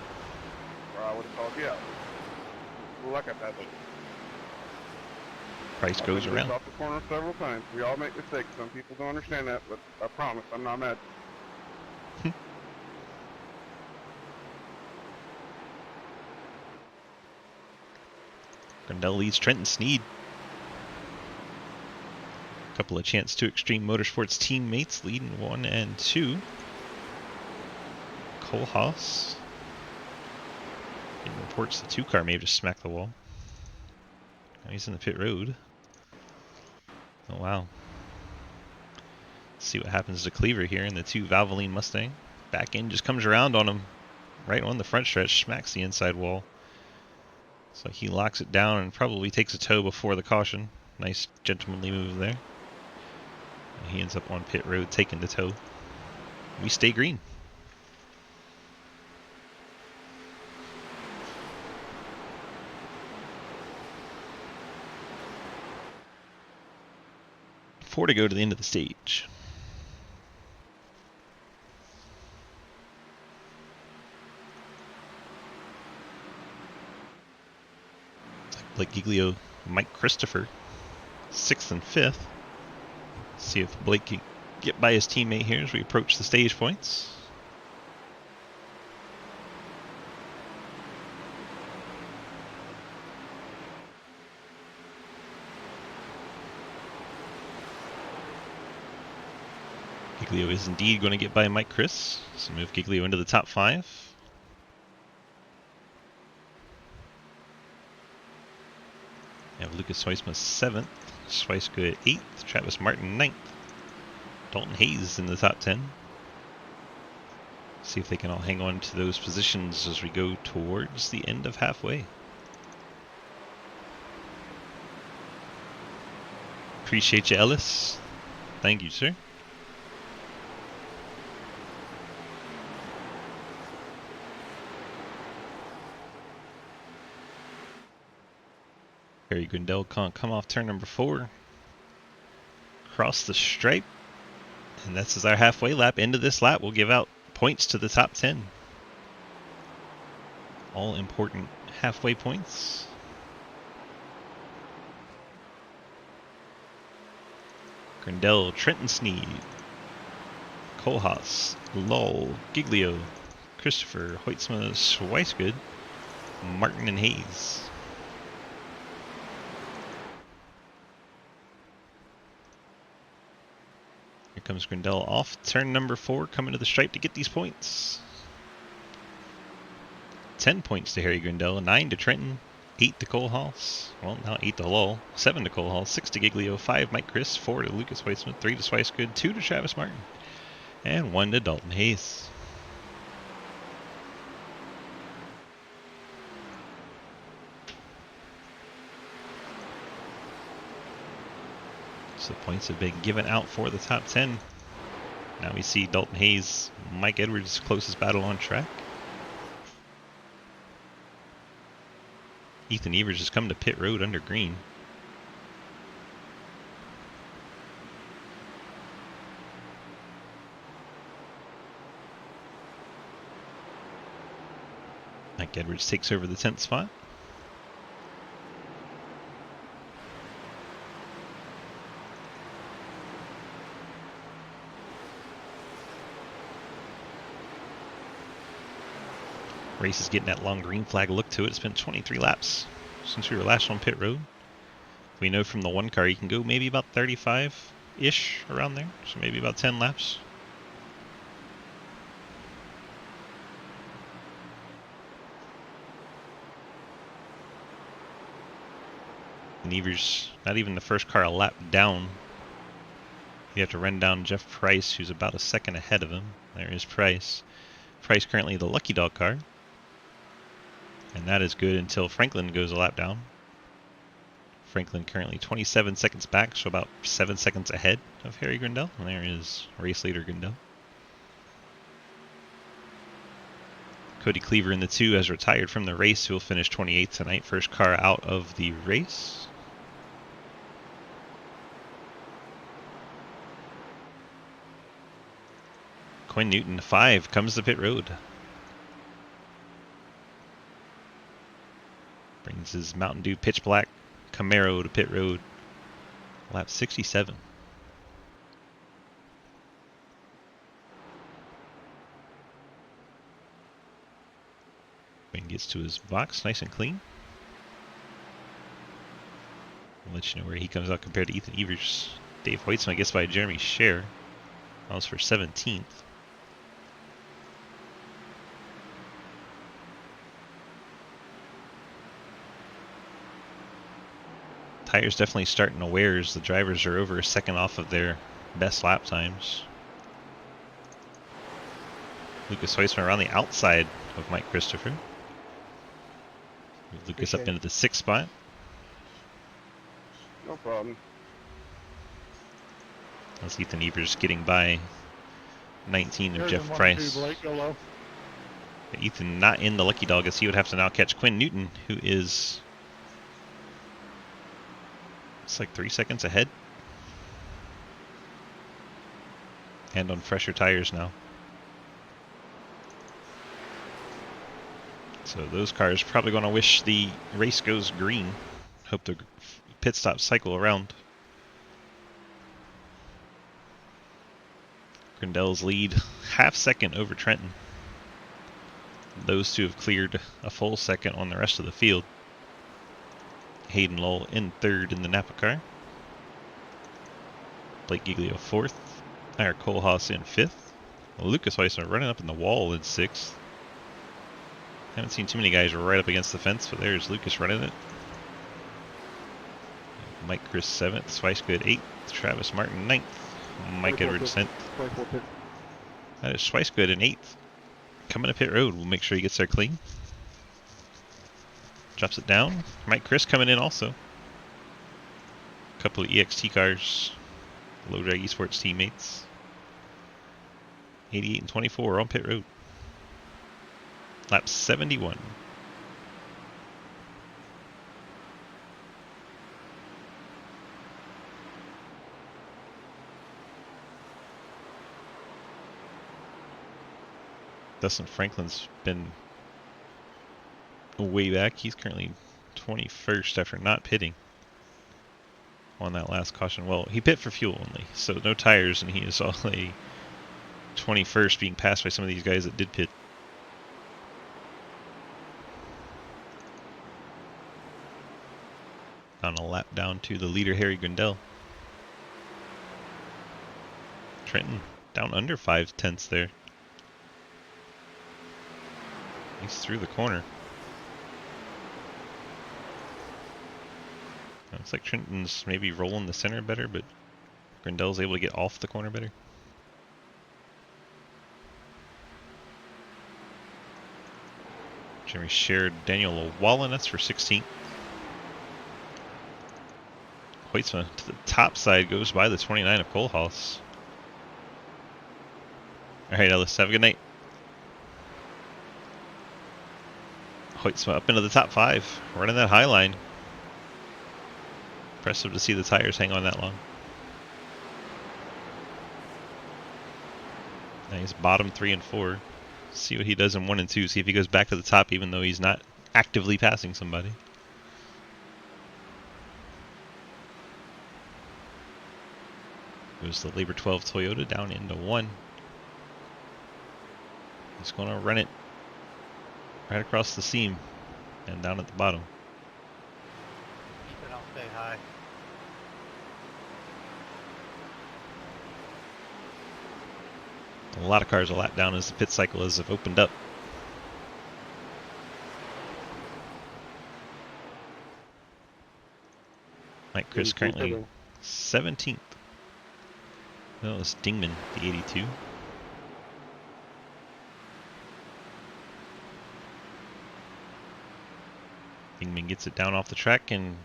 Or I would have called you out. Look at that. Price goes around. Off the corner several times. We all make mistakes. Some people don't understand that, but I promise I'm not mad. Grindell leads Trenton Sneed. A couple of Chance 2 Extreme Motorsports teammates leading 1 and 2. Cole Haas. It reports the 2 car may have just smacked the wall. Now he's in the pit road. Oh wow. Let's see what happens to Cleaver here in the 2 Valvoline Mustang. Back end just comes around on him. Right on the front stretch, smacks the inside wall. So he locks it down and probably takes a tow before the caution. Nice gentlemanly move there. And he ends up on pit road taking the tow. We stay green. Four to go to the end of the stage. Blake Giglio, Mike Christopher, 6th and 5th. See if Blake can get by his teammate here as we approach the stage points. Giglio is indeed going to get by Mike Chris, so move Giglio into the top 5. We have Lucas Huisma 7th, Schweisgood 8th, Travis Martin 9th, Dalton Hayes in the top 10. See if they can all hang on to those positions as we go towards the end of halfway. Appreciate you, Ellis. Thank you, sir. Harry Grindell can't come off turn number 4. Cross the stripe. And this is our halfway lap. End of this lap, we'll give out points to the top 10. All important halfway points. Grindell, Trenton Sneed, Kohlhaas, Lull, Giglio, Christopher, Hoitzma, Schweisgood, Martin, and Hayes. Here comes Grindell off turn number 4, coming to the stripe to get these points. 10 points to Harry Grindell, 9 to Trenton, 8 to Kohlhaas. Well, now 8 to Lull, 7 to Kohlhaas, 6 to Giglio, 5 Mike Chris, 4 to Lucas Huisman, 3 to Schweisgood, 2 to Travis Martin, and 1 to Dalton Hayes. So points have been given out for the top 10. Now we see Dalton Hayes, Mike Edwards' closest battle on track. Ethan Evers has come to pit road under green. Mike Edwards takes over the 10th spot. Race is getting that long green flag look to it. It's been 23 laps since we were last on pit road. We know from the one car you can go maybe about 35 ish around there, so maybe about 10 laps. And Evers, not even the first car a lap down. You have to run down Jeff Price, who's about a second ahead of him. There is Price. Price currently the Lucky Dog car. And that is good until Franklin goes a lap down. Franklin currently 27 seconds back, so about 7 seconds ahead of Harry Grindel. And there is race leader Grindel. Cody Cleaver in the 2 has retired from the race. He'll finish 28th tonight. First car out of the race. Quinn Newton, 5, comes to pit road. Brings his Mountain Dew pitch black Camaro to pit road. Lap 67. Quinn gets to his box nice and clean. I'll let you know where he comes out compared to Ethan Evers. Dave Hoytsma gets by Jeremy Scher. That was for 17th. Tires definitely starting to wear as the drivers are over a second off of their best lap times. Lucas Hoytsma around the outside of Mike Christopher. Move Lucas up into the 6th spot. No problem. That's Ethan Evers getting by 19 of Here's Jeff a 1-2, Price. Blake, go low. Ethan not in the Lucky Dog as he would have to now catch Quinn Newton, who is... it's like 3 seconds ahead. And on fresher tires now. So those cars probably going to wish the race goes green. Hope the pit stop cycle around. Grindel's lead half second over Trenton. Those two have cleared a full second on the rest of the field. Hayden Lowell in 3rd in the Napa car. Blake Giglio 4th. Ira Kohlhaas in 5th. Lucas Weissman running up in the wall in 6th. Haven't seen too many guys right up against the fence, but there's Lucas running it. Mike Chris 7th. Swicegood 8th. Travis Martin 9th. Mike Edwards 10th. That is Swicegood in 8th. Coming to pit road. We'll make sure he gets there clean. Drops it down. Mike Chris coming in also. A couple of EXT cars. Low Drag Esports teammates. 88 and 24 on pit road. Lap 71. Dustin Franklin's been way back. He's currently 21st after not pitting on that last caution. Well, he pit for fuel only, so no tires, and he is only 21st, being passed by some of these guys that did pit. On a lap down to the leader, Harry Grindel. Trenton down under 5/10 there. He's through the corner. Looks like Trenton's maybe rolling the center better, but Grindel's able to get off the corner better. Jeremy shared Daniel Wallenetz for 16th. Hoytsma to the top side goes by the 29 of Kohlhaas. Alright, Ellis, have a good night. Hoytsma up into the top 5, running that high line. Impressive to see the tires hang on that long. Now he's bottom 3 and 4. See what he does in 1 and 2. See if he goes back to the top even though he's not actively passing somebody. Goes the Labor 12 Toyota down into 1. He's going to run it right across the seam and down at the bottom. Ethan, I'll say hi. A lot of cars a lap down as the pit cycle has opened up. Mike Chris 82 currently pitting. 17th. Well, it's Dingman, the 82. Dingman gets it down off the track in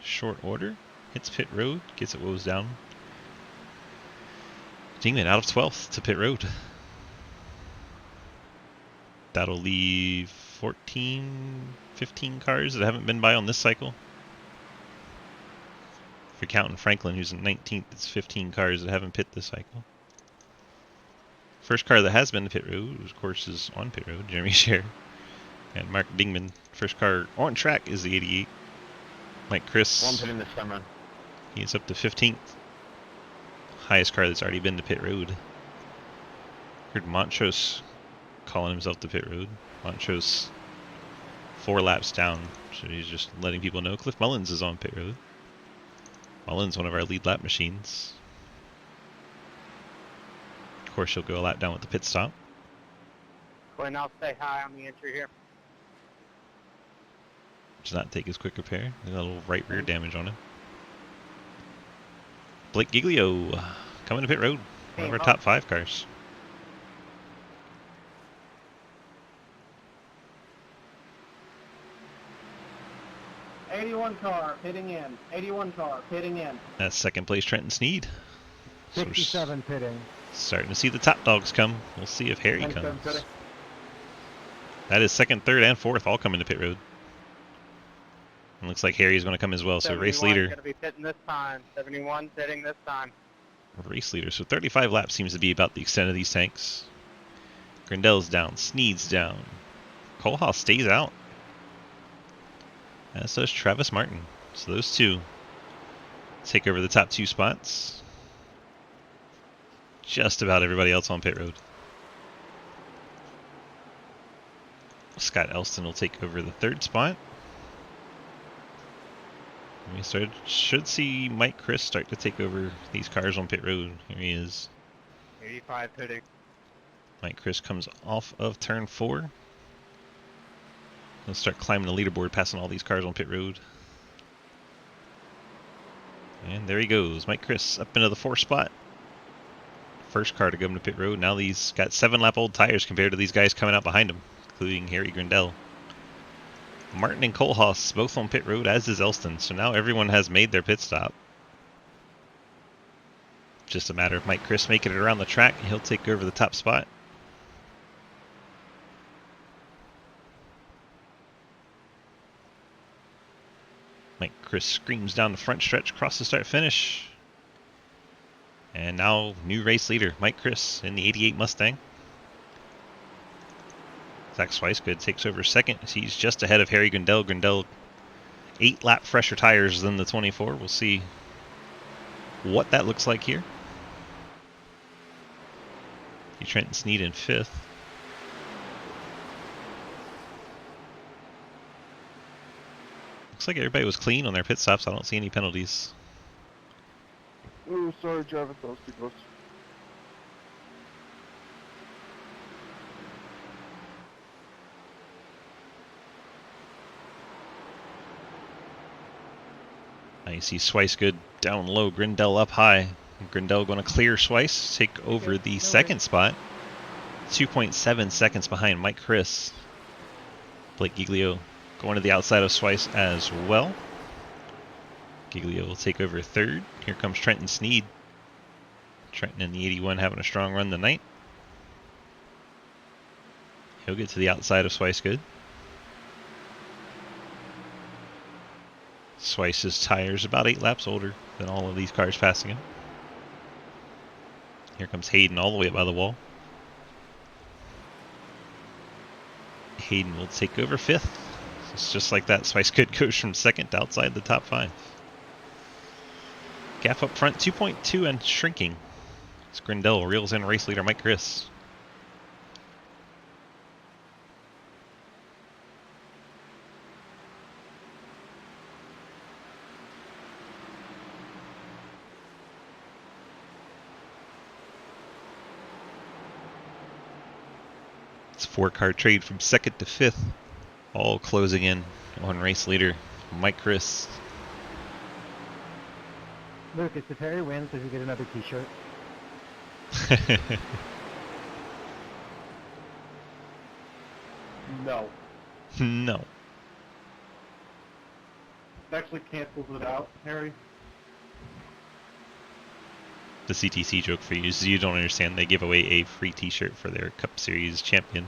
short order. Hits pit road, gets it woes down. Dingman out of 12th to pit road. That'll leave 14, 15 cars that haven't been by on this cycle. If you're counting Franklin, who's in 19th, it's 15 cars that haven't pit this cycle. First car that has been to pit road, of course, is on pit road, Jeremy Scher. And Mark Dingman, first car on track is the 88. Mike Chris, One pitting this summer. he's up to 15th. Highest car that's already been to pit road. Heard Montrose calling himself to pit road. Montrose 4 laps down, so he's just letting people know Cliff Mullins is on pit road. Mullins, one of our lead lap machines. Of course, he'll go a lap down with the pit stop. Quinn, I'll say hi on the entry here. Does not take his quick repair. There's a little right rear damage on him. Blake Giglio coming to pit road. One of our top 5 cars. '81 car pitting in. '81 car pitting in. That's second place Trenton Sneed. So we're 67 pitting. starting to see the top dogs come. We'll see if Harry 97 comes. pitting. That is second, third, and fourth all coming to pit road. And looks like Harry's going to come as well. So race 71 leader. Gonna be pitting this time. 71 pitting this time. Race leader. So 35 laps seems to be about the extent of these tanks. Grindell's down. Sneed's down. Kohlhaas stays out. As does Travis Martin. So those two take over the top 2 spots. Just about everybody else on pit road. Scott Elston will take over the 3rd spot. We should see Mike Chris start to take over these cars on pit road. Here he is. 85 pitting. Mike Chris comes off of turn 4. He'll start climbing the leaderboard, passing all these cars on pit road. And there he goes. Mike Chris up into the 4th spot. First car to go into pit road. Now he's got 7-lap-old tires compared to these guys coming out behind him, including Harry Grindell. Martin and Kohlhaas both on pit road, as is Elston. So now everyone has made their pit stop. Just a matter of Mike Chris making it around the track. He'll take over the top spot. Mike Chris screams down the front stretch across the start finish. And now new race leader, Mike Chris in the 88 Mustang. Zach Swicegood takes over second. He's just ahead of Harry Grindell. Grindell 8 lap fresher tires than the 24. We'll see what that looks like here. Trenton Sneed in 5th. Looks like everybody was clean on their pit stops. I don't see any penalties. Oh, sorry, Travis. That was too close. Now you see Swicegood down low, Grindell up high. Grindell going to clear Swice, take over the 2nd spot. 2.7 seconds behind Mike Chris. Blake Giglio going to the outside of Swice as well. Giglio will take over 3rd. Here comes Trenton Sneed. Trenton in the 81 having a strong run tonight. He'll get to the outside of Swicegood. Swice's tires about 8 laps older than all of these cars passing him. Here comes Hayden all the way up by the wall. Hayden will take over 5th. It's just like that. Swicegood goes from 2nd to outside the top 5. Gap up front 2.2 and shrinking. As Grindell reels in race leader Mike Chris. It's a 4-car trade from 2nd to 5th, all closing in on race leader Mike Chris. Lucas, if Harry wins, does he get another T-shirt? No. No. Actually cancels it out, Harry. The CTC joke for you is you don't understand. They give away a free T-shirt for their Cup Series champion.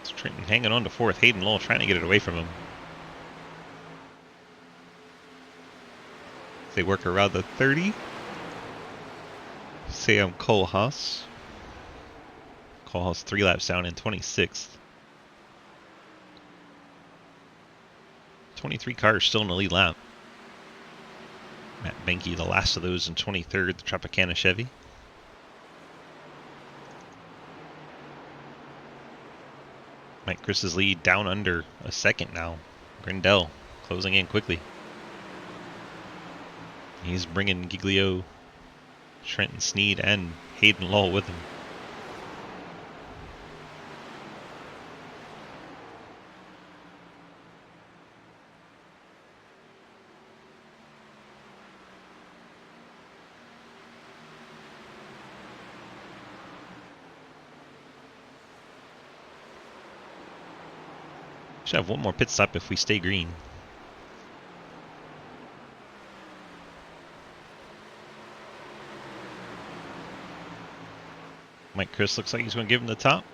So Trenton hanging on to 4th. Hayden Lowell trying to get it away from him. They work around the 30. Sam Kohlhaas. Kohlhaas 3 laps down in 26th. 23 cars still in the lead lap. Matt Benke, the last of those in 23rd, the Tropicana Chevy. Mike Chris's lead down under a second now. Grindell closing in quickly. He's bringing Giglio, Trenton Sneed, and Hayden Lowell with him. Should have one more pit stop if we stay green. Mike Chris looks like he's going to give him the top.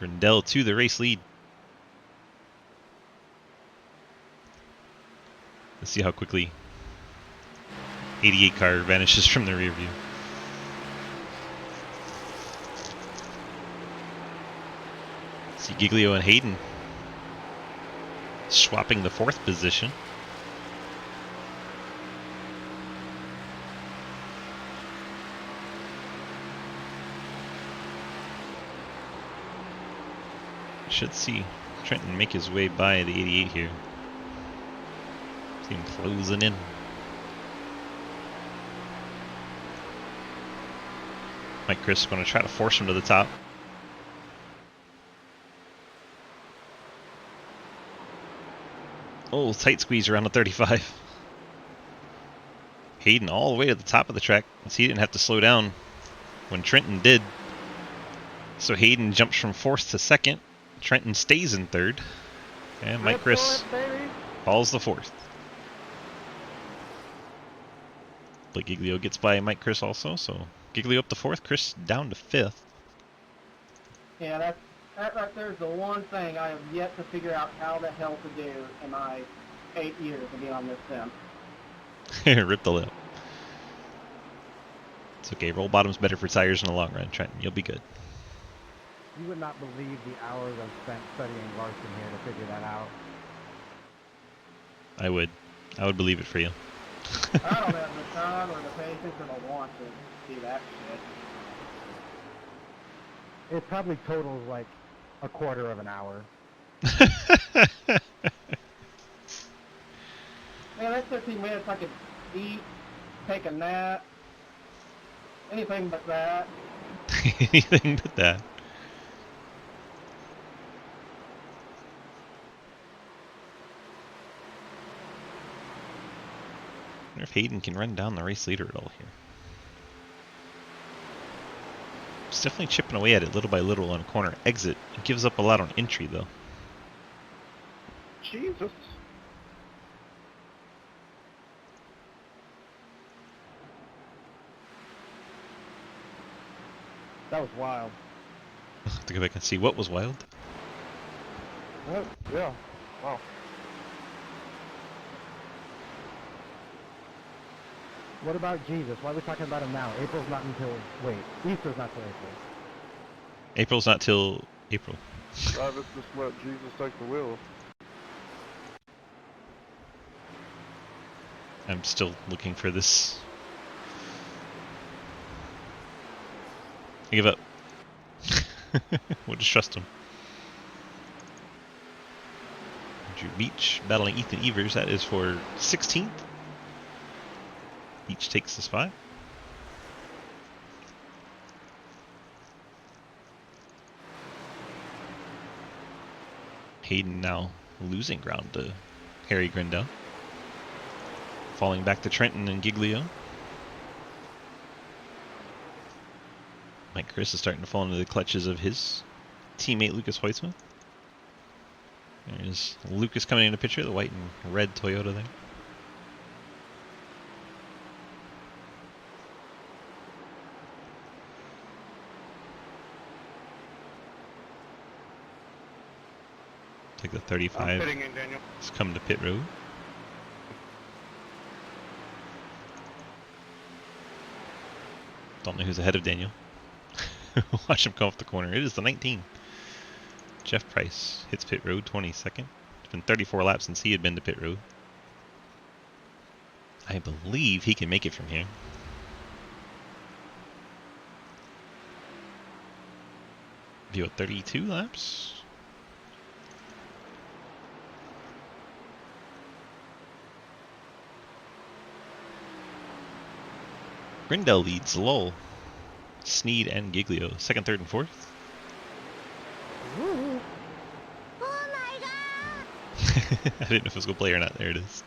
Grindell to the race lead. Let's see how quickly 88 car vanishes from the rear view. See Giglio and Hayden swapping the 4th position. Should see Trenton make his way by the 88 here. See him closing in. Mike Chris going to try to force him to the top. Oh, tight squeeze around the 35. Hayden all the way to the top of the track. So he didn't have to slow down when Trenton did. So Hayden jumps from 4th to 2nd. Trenton stays in 3rd. And Mike Chris falls the 4th. But Giglio gets by Mike Chris also. So Giglio up to 4th. Chris down to 5th. Yeah, that right there is the one thing I have yet to figure out how the hell to do in my 8 years of being on this sim. Rip the lip. It's okay. Roll bottom's better for tires in the long run, Trenton. You'll be good. You would not believe the hours I've spent studying Larson here to figure that out. I would. I would believe it for you. I don't have the time or the patience or the want to see that shit. It probably totals like a quarter of an hour. Man, that's 15 minutes I could eat, take a nap, anything but that. Anything but that. I wonder if Hayden can run down the race leader at all here. He's definitely chipping away at it little by little on corner exit. It gives up a lot on entry though. Jesus. That was wild. I'll have to go back and see what was wild. Yeah. Wow. What about Jesus? Why are we talking about him now? April's not until... Wait, Easter's not till April. April's not till April. Travis, just let Jesus take the wheel. I'm still looking for this. I give up. We'll just trust him. Drew Beach battling Ethan Evers. That is for 16th. Beach takes the spot. Hayden now losing ground to Harry Grindell. Falling back to Trenton and Giglio. Mike Chris is starting to fall into the clutches of his teammate Lucas Hoisman. There's Lucas coming into the picture, the white and red Toyota there. Take the 35. Pitting in, Daniel. It's come to pit road. Don't know who's ahead of Daniel. Watch him come off the corner. It is the 19. Jeff Price hits pit road 22nd. It's been 34 laps since he had been to pit road. I believe he can make it from here. View at 32 laps. Grindell leads Lowell, Sneed, and Giglio. Second, third, and fourth. Oh my god! I didn't know if it was going to play or not. There it is.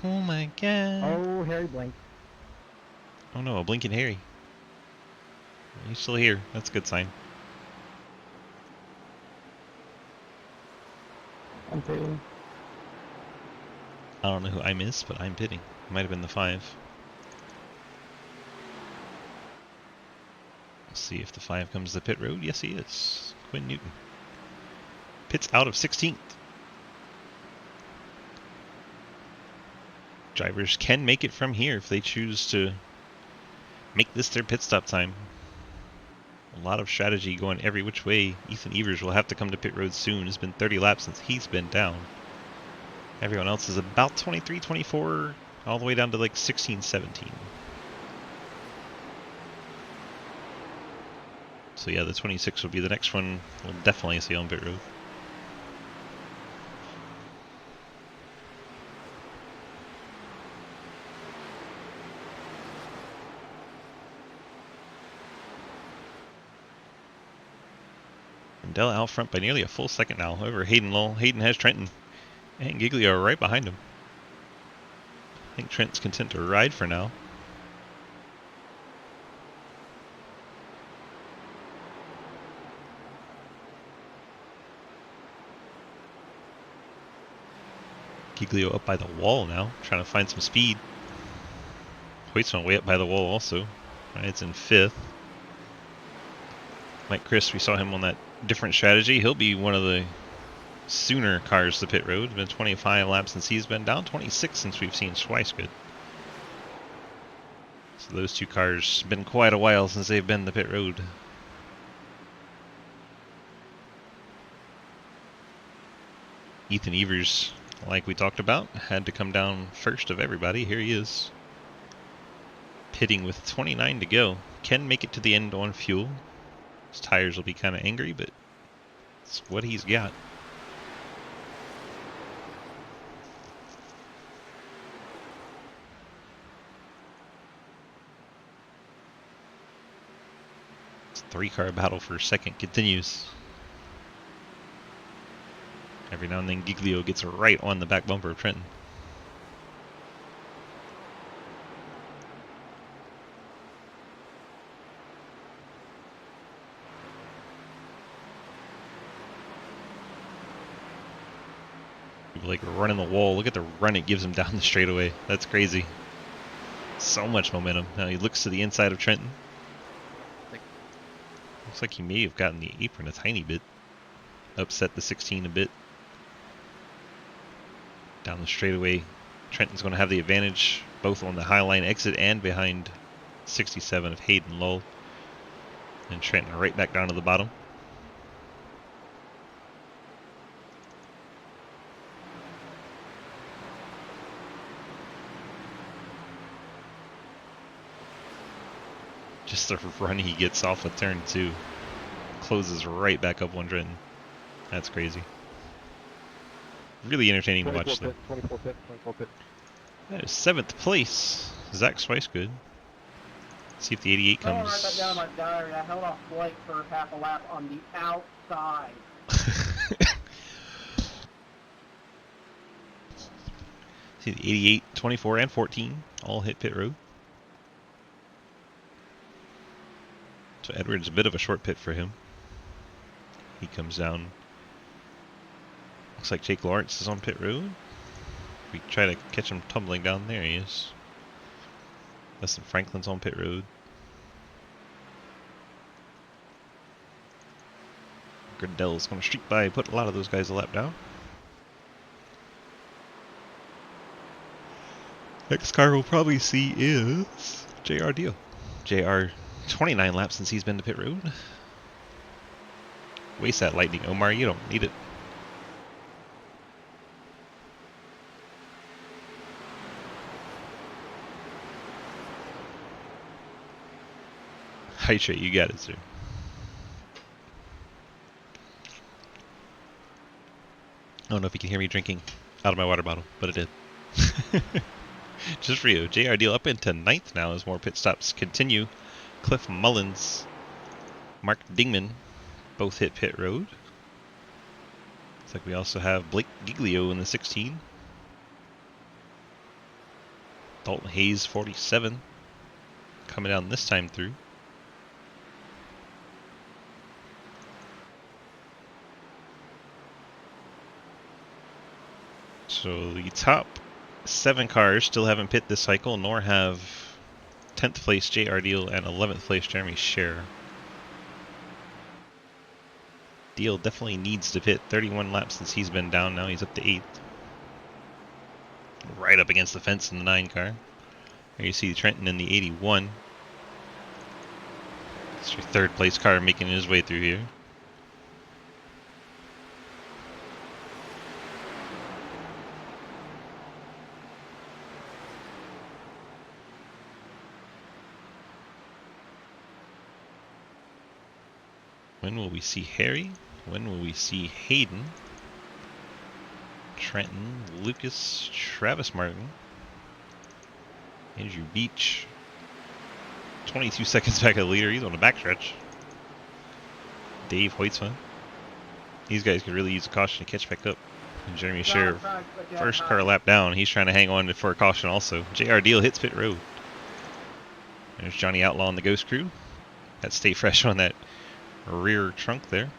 Oh my god. Oh, Harry blinked. Oh no, a blinking Harry. He's still here. That's a good sign. I'm pitting. I don't know who I missed, but I'm pitting. Might have been the 5. Let's see if the 5 comes to pit road. Yes, he is. Quinn Newton. Pits out of 16th. Drivers can make it from here if they choose to make this their pit stop time. A lot of strategy going every which way. Ethan Evers will have to come to pit road soon. It's been 30 laps since he's been down. Everyone else is about 23, 24, all the way down to like 16, 17. So yeah, the 26 will be the next one. We'll definitely see on pit road. Grindell out front by nearly a full second now over Hayden Lowell. Hayden has Trenton and Giglio right behind him. I think Trent's content to ride for now. Giglio up by the wall now, trying to find some speed. Hoyt's way up by the wall also. Right, it's in 5th. Mike Chris, we saw him on that different strategy. He'll be one of the sooner cars to pit road. It's been 25 laps since he's been down, 26 since we've seen Schweisgood. So those two cars, been quite a while since they've been to pit road. Ethan Evers, like we talked about, had to come down first of everybody. Here he is. Pitting with 29 to go. Can make it to the end on fuel. His tires will be kind of angry, but it's what he's got. This 3-car battle for second continues. Every now and then Giglio gets right on the back bumper of Trenton. Like running the wall. Look at the run it gives him down the straightaway. That's crazy. So much momentum. Now he looks to the inside of Trenton. Looks like he may have gotten the apron a tiny bit. Upset the 16 a bit. Down the straightaway, Trenton's going to have the advantage both on the high line exit and behind 67 of Hayden Lowell. And Trenton right back down to the bottom. Just the run he gets off of turn 2. Closes right back up on Trenton. That's crazy. Really entertaining to 24 watch, though. pit, 24 pit, 24 pit. That is 7th place. Zach Swicegood. See if the 88 I'm gonna write that down in comes. my diary. I held off Blake for half a lap on the outside. See the 88, 24, and 14 all hit pit road. So Edwards, a bit of a short pit for him. He comes down. Looks like Jake Lawrence is on pit road. We try to catch him tumbling down. There he is. Dustin Franklin's on pit road. Grindell's going to streak by, put a lot of those guys a lap down. Next car we'll probably see is JR Deal. JR, 29 laps since he's been to pit road. Waste that lightning, Omar. You don't need it. Hydrate, you got it, sir. I don't know if you can hear me drinking out of my water bottle, but it did. Just for you. JR Deal up into 9th now as more pit stops continue. Cliff Mullins, Mark Dingman both hit pit road. Looks like we also have Blake Giglio in the 16. Dalton Hayes, 47, coming down this time through. So the top 7 cars still haven't pit this cycle, nor have 10th place JR Deal and 11th place Jeremy Scher. Deal definitely needs to pit. 31 laps since he's been down. Now he's up to 8th. Right up against the fence in the 9 car. Here you see Trenton in the 81. It's your 3rd place car making his way through here. When will we see Harry? When will we see Hayden? Trenton, Lucas, Travis Martin, Andrew Beach. 22 seconds back of the leader. He's on the backstretch. Dave Hoitzman. These guys could really use a caution to catch back up. And Jeremy Scher, first car lap down. He's trying to hang on for a caution also. JR Deal hits pit road. There's Johnny Outlaw and the Ghost Crew. Got to stay fresh on that rear trunk there.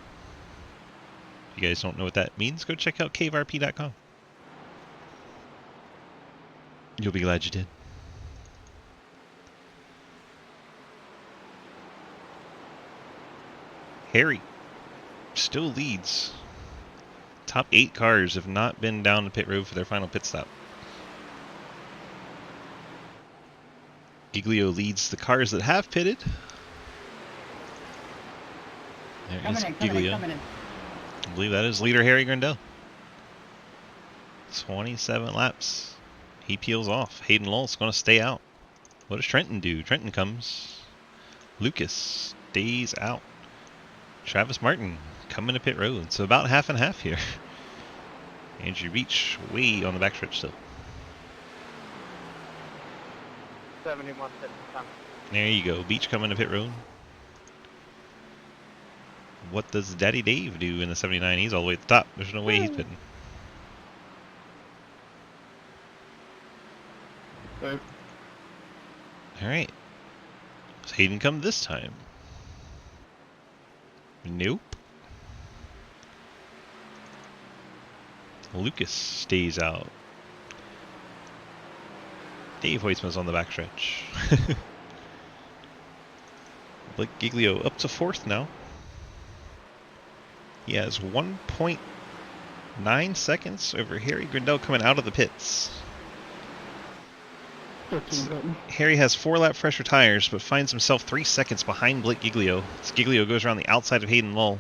If you guys don't know what that means, go check out caverp.com. You'll be glad you did. Harry still leads. Top 8 cars have not been down the pit road for their final pit stop. Giglio leads the cars that have pitted. There is Giglio. I believe that is leader Harry Grindell. 27 laps. He peels off. Hayden Lowell's going to stay out. What does Trenton do? Trenton comes. Lucas stays out. Travis Martin coming to pit road. So about half and half here. Andrew Beach way on the backstretch still. 71 pit time. There you go. Beach coming to pit road. What does Daddy Dave do in the 79? He's all the way at the top. There's no way he's pitting. Alright. Does Hayden come this time? Nope. Lucas stays out. Dave Hoitzman's on the backstretch. Blake Giglio up to 4th now. He has 1.9 seconds over Harry Grindell coming out of the pits. Harry has 4 lap fresher tires, but finds himself 3 seconds behind Blake Giglio. As Giglio goes around the outside of Hayden Lull.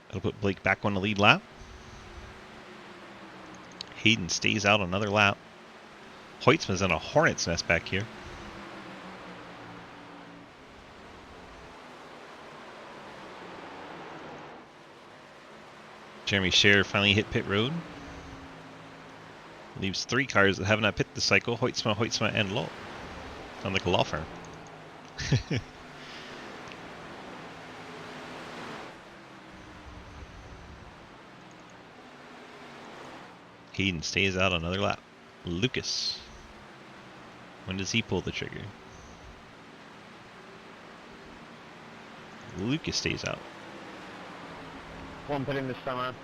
That'll put Blake back on the lead lap. Hayden stays out another lap. Hoitzman's in a hornet's nest back here. Jeremy Scher finally hit pit road. Leaves 3 cars that have not pit this cycle: Hoytsma, and Lowell. Sounds like a law firm. Hayden stays out another lap. Lucas. When does he pull the trigger? Lucas stays out. One pitting this summer.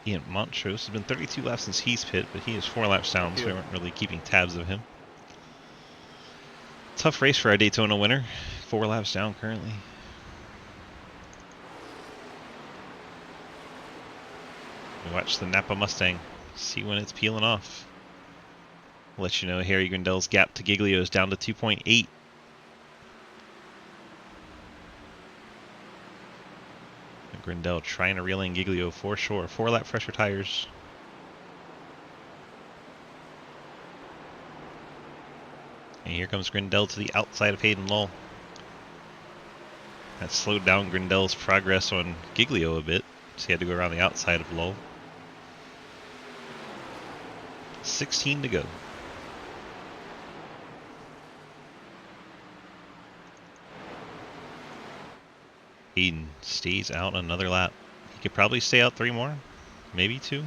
Ian Montrose has been 32 laps since he's pit, but he is 4 laps down, so we weren't really keeping tabs of him. Tough race for our Daytona winner. 4 laps down currently. We watch the Napa Mustang. See when it's peeling off. I'll let you know Harry Grindel's gap to Giglio is down to 2.8. Grindel trying to reel in Giglio for sure. 4 lap fresher tires. And here comes Grindel to the outside of Hayden Lowell. That slowed down Grindel's progress on Giglio a bit, so he had to go around the outside of Lowell. 16 to go. Hayden stays out another lap. He could probably stay out 3 more, maybe 2.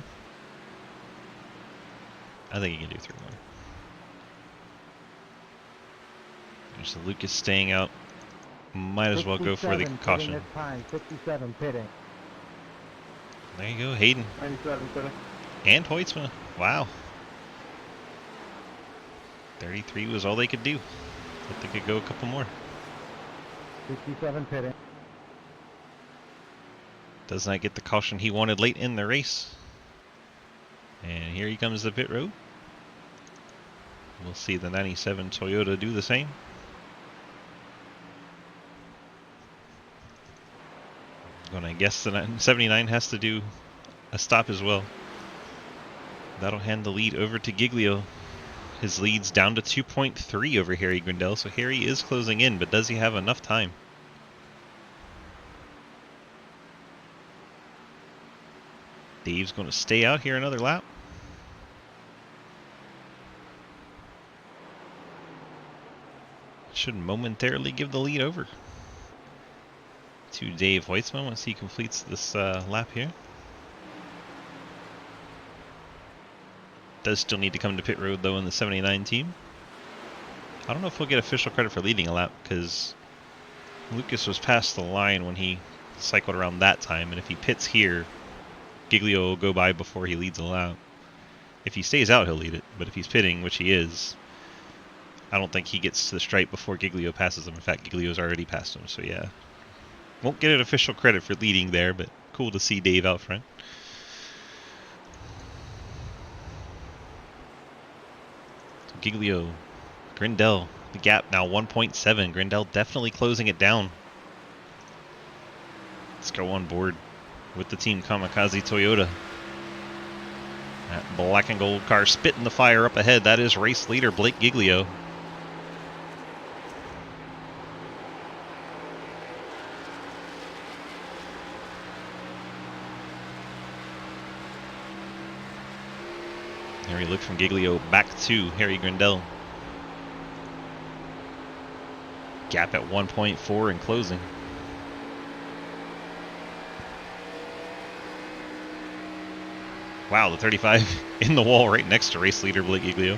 I think he can do 3 more. There's Lucas staying out. Might as well go for the caution. This time, 57 pitting. There you go, Hayden. 97 pitting. And Hoytsma. Wow. 33 was all they could do. Thought they could go a couple more. 57 pitting. Does not get the caution he wanted late in the race. And here he comes to pit road. We'll see the 97 Toyota do the same. I'm gonna guess the 79 has to do a stop as well. That'll hand the lead over to Giglio. His lead's down to 2.3 over Harry Grindel, so Harry is closing in, but does he have enough time? Dave's going to stay out here another lap. Should momentarily give the lead over to Dave Hoytsma once he completes this lap here. Does still need to come to pit road though in the 79 team. I don't know if he'll get official credit for leading a lap because Lucas was past the line when he cycled around that time, and if he pits here, Giglio will go by before he leads a lap. If he stays out, he'll lead it, but if he's pitting, which he is, I don't think he gets to the stripe before Giglio passes him. In fact, Giglio's already passed him, so yeah. Won't get an official credit for leading there, but cool to see Dave out front. So Giglio, Grindel, the gap now 1.7. Grindel definitely closing it down. Let's go on board with the Team Kamikaze Toyota. That black and gold car spitting the fire up ahead. That is race leader Blake Giglio. There we look from Giglio back to Harry Grindel. Gap at 1.4 and closing. Wow, the 35 in the wall right next to race leader Blake Giglio.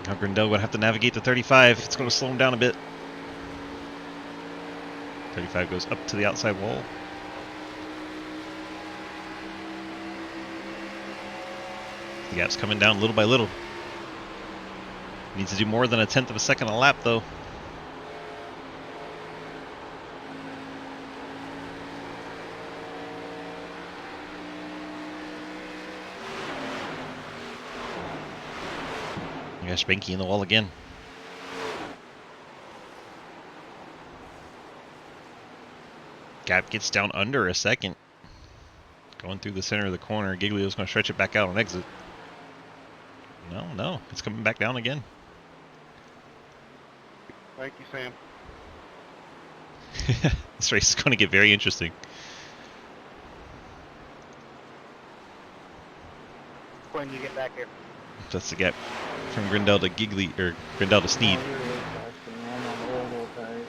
Now Grindel would have to navigate the 35. It's going to slow him down a bit. 35 goes up to the outside wall. The gap's coming down little by little. Needs to do more than 1/10 of a second a lap, though. You got Spanky in the wall again. Gap gets down under a second. Going through the center of the corner. Giglio's going to stretch it back out on exit. No, it's coming back down again. Thank you, Sam. This race is going to get very interesting. When you get back here. That's the gap from Grindel to Giggly, or Grindel to Sneed. Oh, here it is, actually. I'm on the old tires.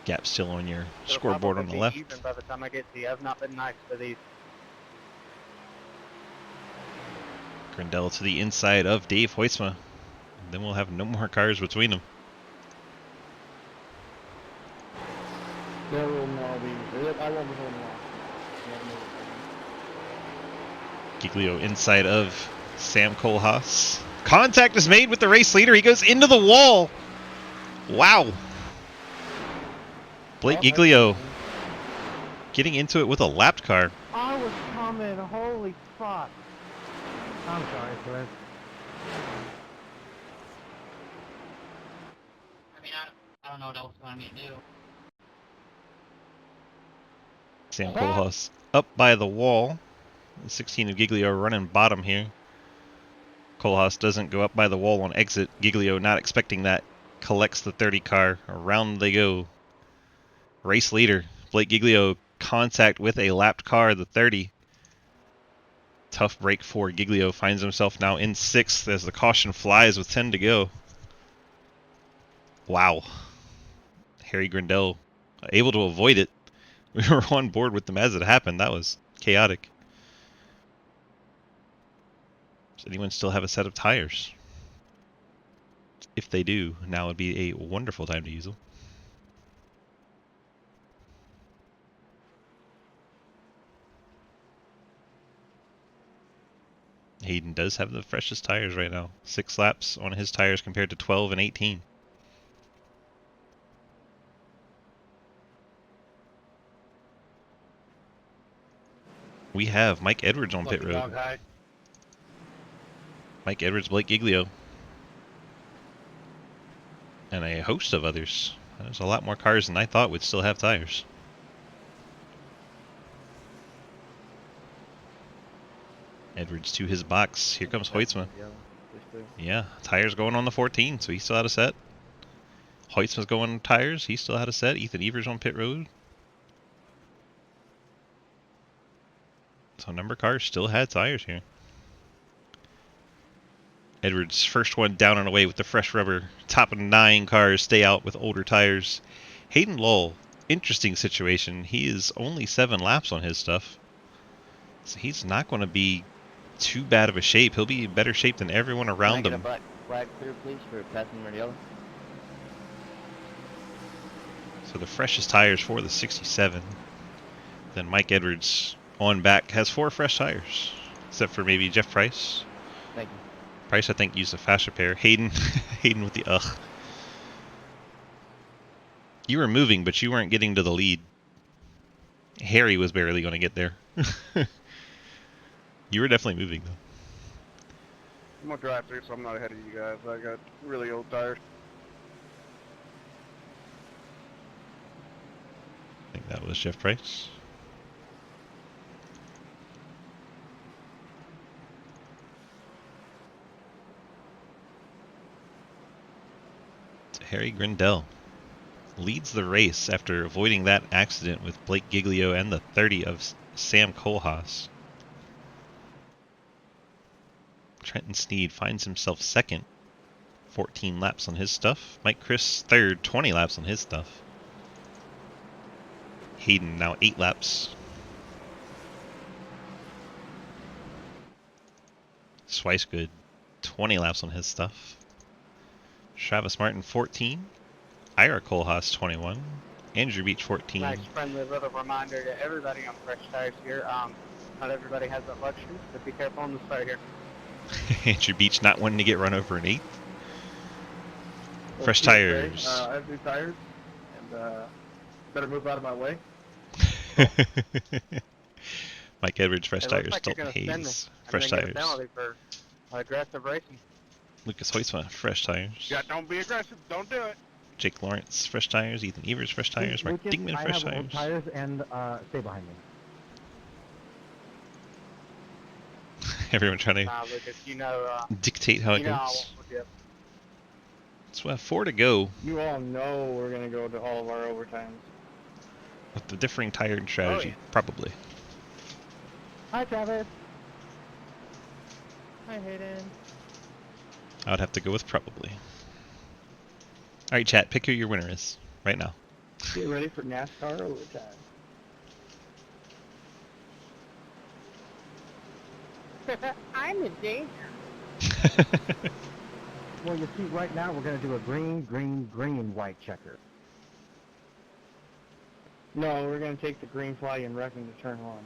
Gap still on your It'll scoreboard on probably the be left. Even by the time I get to you, I've not been nice to these. Grindel to the inside of Dave Hoytsma. Then we'll have no more cars between them. There will now be. I won't be holding off. Giglio inside of Sam Kohlhaas. Contact is made with the race leader. He goes into the wall. Wow. Blake Giglio getting into it with a lapped car. I was coming. Holy fuck. I'm sorry, Chris. I mean, I don't know what else you want me to do. Sam Kohlhaas up by the wall. The 16 of Giglio running bottom here. Kohlhaas doesn't go up by the wall on exit. Giglio not expecting that. Collects the 30 car. Around they go. Race leader. Blake Giglio contact with a lapped car, the 30. Tough break for Giglio. Finds himself now in 6th as the caution flies with 10 to go. Wow. Harry Grindel able to avoid it. We were on board with them as it happened. That was chaotic. Does anyone still have a set of tires? If they do, now would be a wonderful time to use them. Hayden does have the freshest tires right now. 6 laps on his tires compared to 12 and 18. We have Mike Edwards on pit road. Mike Edwards, Blake Giglio, and a host of others. There's a lot more cars than I thought would still have tires. Edwards to his box. Here comes Hoytsma. Yeah, tires going on the 14, so he still had a set. Hoytsma's going on tires. He still had a set. Ethan Evers on pit road. So a number of cars still had tires here. Edwards, first one down and away with the fresh rubber. Top of 9 cars stay out with older tires. Hayden Lull, interesting situation. He is only 7 laps on his stuff. So he's not going to be too bad of a shape. He'll be in better shape than everyone around him. Can I get a black flag clear, please, for passing red yellow? So the freshest tires for the 67. Then Mike Edwards on back has 4 fresh tires. Except for maybe Jeff Price. Thank you. Price, I think, used a faster pair. Hayden, Hayden with the ugh. You were moving, but you weren't getting to the lead. Harry was barely going to get there. You were definitely moving, though. I'm gonna drive through, so I'm not ahead of you guys. I got really old tires. I think that was Jeff Price. Harry Grindel leads the race after avoiding that accident with Blake Giglio and the 30 of Sam Kohlhaas. Trenton Sneed finds himself second, 14 laps on his stuff. Mike Chris third, 20 laps on his stuff. Hayden now 8 laps. Swicegood, 20 laps on his stuff. Travis Martin 14. Ira Kohlhaas 21. Andrew Beach 14. Nice friendly little reminder to everybody on fresh tires here. Not everybody has that luxury, so be careful on the start here. Andrew Beach not wanting to get run over in 8th. Well, Fresh PSA, tires. I have new tires, and better move out of my way. Mike Edwards, fresh It tires. looks like you're Dalton gonna spin Hayes, me. fresh I'm gonna get a tires. penalty for aggressive racing. Lucas Hoytsma, fresh tires. Yeah, don't be aggressive. Don't do it. Jake Lawrence, fresh tires. Ethan Evers, fresh tires. Mark Lucas, Dingman, I fresh have old tires. tires and stay behind me. Everyone trying to Nah, Lucas, you know, dictate how it you know I goes. won't forget. So we have 4 to go You all know we're gonna go to all of our overtimes. with the differing tire and strategy, yeah. probably. Hi, Travis. Hi, Hayden. I would have to go with probably. All right, chat. Pick who your winner is right now. Get ready for NASCAR overtime. I'm in danger. Well, you see, right now we're going to do a green, green, green, white checker. No, we're gonna take the green flag and wreck into turn 1.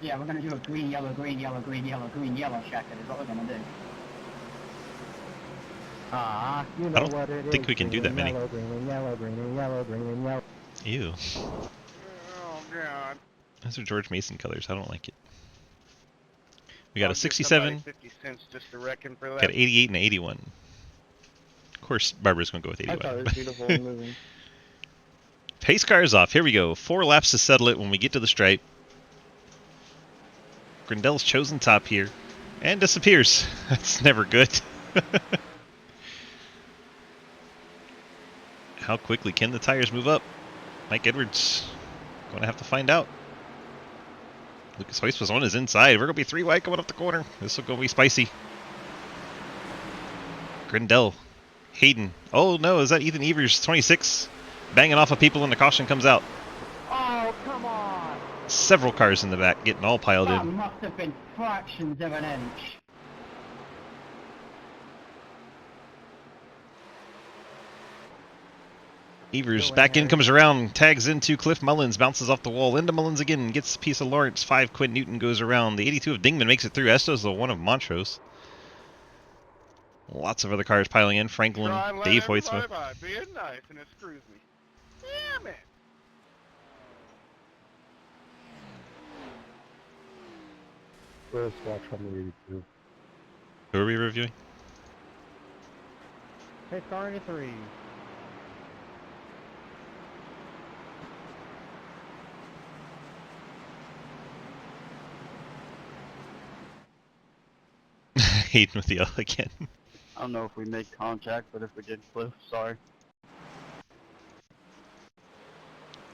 Yeah, we're gonna do a green, yellow, green, yellow, green, yellow, green, yellow checker is what we're gonna do. Ah, you I know don't what it is. think we can do green that and many. Yellow, green and yellow, green and yellow, green and yellow. Ew. Oh god. Those are George Mason colors. I don't like it. We got I'll a give 67, somebody 50 cents just to reckon for that. got an 88 and an 81. Of course, Barbara's going to go with I thought it 81. was beautiful and moving. Pace car is off. Here we go. 4 laps to settle it when we get to the stripe. Grindel's chosen top here. And disappears. That's never good. How quickly can the tires move up? Mike Edwards going to have to find out. Lucas Hoist was on his inside. We're going to be 3 wide coming up the corner. This will go be spicy. Grindel. Hayden. Oh no, is that Ethan Evers, 26? Banging off of people and the caution comes out. Oh, come on! Several cars in the back getting all piled That in. must have been fractions of an inch. Evers Go back in, ahead. comes around, tags into Cliff Mullins, bounces off the wall, into Mullins again, gets a piece of Lawrence, 5 Quinn Newton goes around, the 82 of Dingman makes it through, Estos the 1 of Montrose. Lots of other cars piling in, Franklin, Try and let Dave everybody Hoytsma. by being nice and it screws me. Damn it. First watch from the review. Who are we reviewing? Hey, star 3. Hayden with the L again. I don't know if we made contact, but if we did, Cliff, sorry.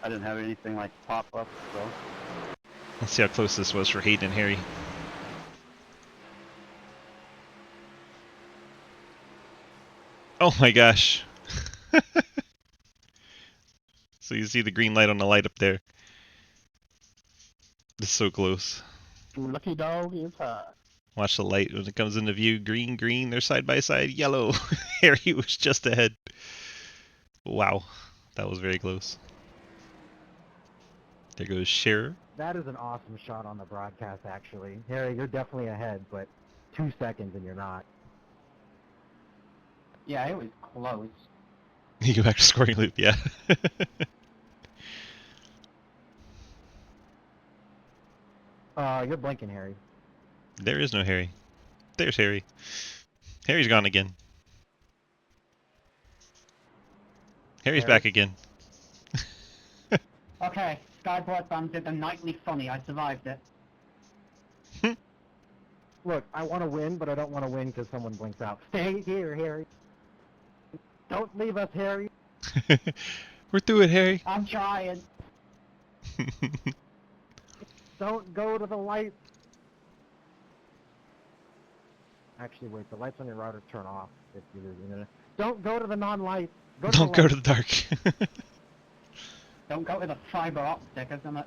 I didn't have anything like pop up, so. Let's see how close this was for Hayden and Harry. Oh my gosh. So you see the green light on the light up there. It's so close. Lucky dog is hot. Watch the light when it comes into view. Green, green, they're side by side. Yellow. Harry was just ahead. Wow. That was very close. There goes Scherer. That is an awesome shot on the broadcast, actually. Harry, you're definitely ahead, but 2 seconds and you're not. Yeah, it was close. You go back to scoring loop, yeah. You're blinking, Harry. There is no Harry. There's Harry. Harry's gone again. Harry's Harry? back again. Okay, Skyport Band did the nightly funny. I survived it. Look, I want to win, but I don't want to win because someone blinks out. Stay here, Harry. Don't leave us, Harry. We're through it, Harry. I'm trying. Don't go to the light. Actually, wait. The lights on your router turn off if you're losing it. Don't go to the non-light. Don't go to the dark. Don't go to the fiber optic, isn't it?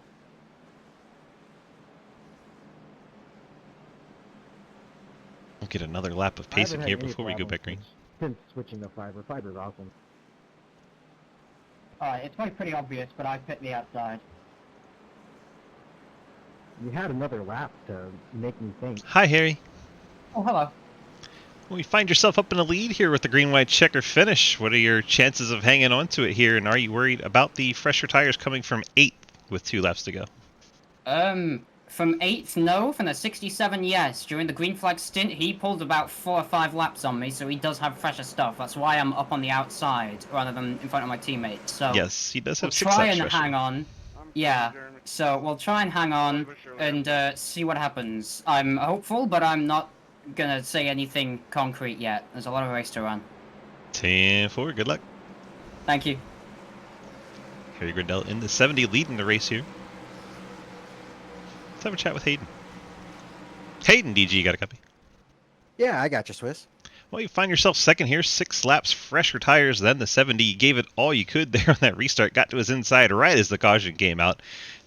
We'll get another lap of I pacing haven't here had any before we go problems back green. Since switching to fiber. Fiber's awesome. Alright, it's probably pretty obvious, but I picked the outside. You had another lap to make me think. Hi, Harry. Oh, hello. Well, you find yourself up in the lead here with the green-white checker finish. What are your chances of hanging on to it here, and are you worried about the fresher tires coming from 8th with 2 laps to go? From 8th, no. From the 67, yes. During the green flag stint, he pulled about 4 or 5 laps on me, so he does have fresher stuff. That's why I'm up on the outside, rather than in front of my teammates. So Yes, he does have we'll 6 try laps and fresher. hang on. I'm Yeah, Jeremy. so we'll try and hang on and see what happens. I'm hopeful, but I'm not gonna say anything concrete yet. There's a lot of race to run. 10-4, good luck. Thank you. Harry Grindell in the 70 leading the race here. Let's have a chat with Hayden. Hayden, DG, you got a copy? Yeah, I got you, Swiss. Well, you find yourself second here, 6 laps, fresher tires than the 70. You gave it all you could there on that restart, got to his inside right as the caution came out.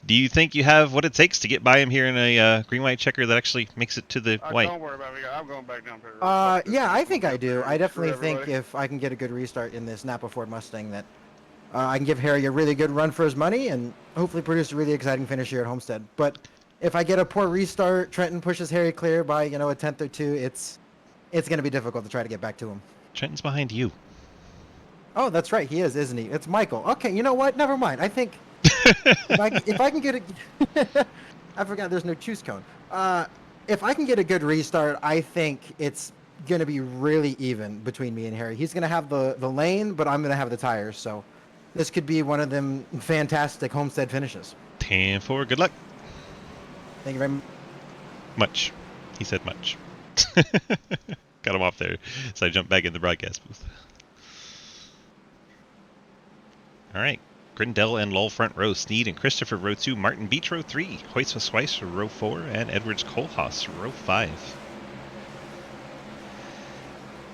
Do you think you have what it takes to get by him here in a green-white checker that actually makes it to the white? Don't worry about me. I'm going back down here. Yeah, I think I do. I definitely Screw think everybody. if I can get a good restart in this Napa Ford Mustang, that I can give Harry a really good run for his money and hopefully produce a really exciting finish here at Homestead. But if I get a poor restart, Trenton pushes Harry clear by a tenth or two, it's going to be difficult to try to get back to him. Trenton's behind you. Oh, that's right, he is, isn't he? It's Michael. Okay, you know what? Never mind. I think if I can get a, I forgot there's no choose cone. If I can get a good restart, I think it's going to be really even between me and Harry. He's going to have the lane, but I'm going to have the tires. So this could be one of them fantastic Homestead finishes. 10-4, good luck. Thank you very much. Much. He said much. Got him off there, so I jumped back in the broadcast booth. All right. Grindell and Lowell front row, Sneed and Christopher row 2, Martin Beach row 3, Hoytsma Swice row 4, and Edwards Kohlhaas row 5.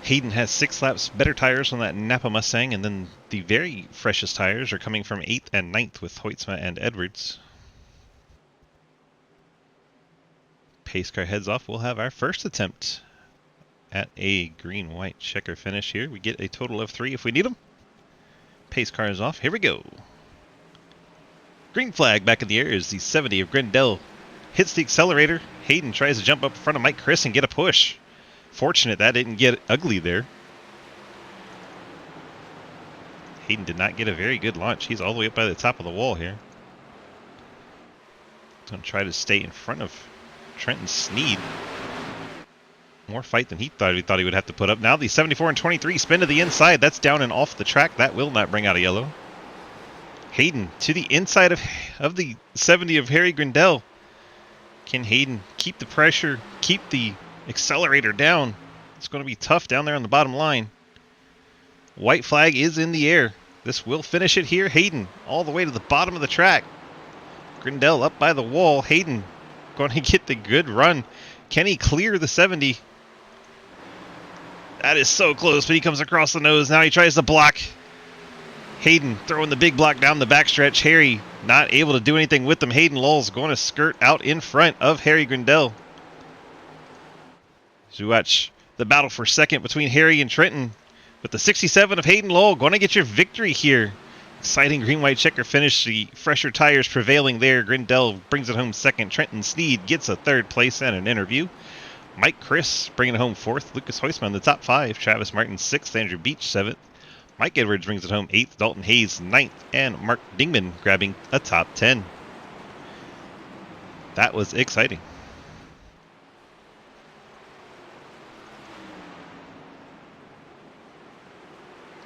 Hayden has 6 laps better tires on that Napa Mustang, and then the very freshest tires are coming from 8th and 9th with Hoytsma and Edwards. Pace car heads off. We'll have our first attempt at a green-white checker finish here. We get a total of 3 if we need them. Pace car is off. Here we go. Green flag back in the air as the 70 of Grindell hits the accelerator. Hayden tries to jump up in front of Mike Chris and get a push. Fortunate that didn't get ugly there. Hayden did not get a very good launch. He's all the way up by the top of the wall here. Going to try to stay in front of Trenton Sneed. More fight than he thought he would have to put up. Now the 74 and 23 spin to the inside. That's down and off the track. That will not bring out a yellow. Hayden to the inside of the 70 of Harry Grindell. Can Hayden keep the pressure, keep the accelerator down? It's going to be tough down there on the bottom line. White flag is in the air. This will finish it here. Hayden all the way to the bottom of the track. Grindell up by the wall. Hayden going to get the good run. Can he clear the 70? That is so close, but he comes across the nose. Now he tries to block. Hayden throwing the big block down the backstretch. Harry not able to do anything with them. Hayden Lowell's going to skirt out in front of Harry Grindell. As we watch the battle for second between Harry and Trenton. With the 67 of Hayden Lowell going to get your victory here. Exciting green-white checker finish. The fresher tires prevailing there. Grindell brings it home second. Trenton Sneed gets a third place and an interview. Mike Chris bringing it home fourth. Lucas Hoisman in the top 5. Travis Martin 6th. Andrew Beach 7th. Mike Edwards brings it home 8th. Dalton Hayes 9th. And Mark Dingman grabbing a top 10. That was exciting.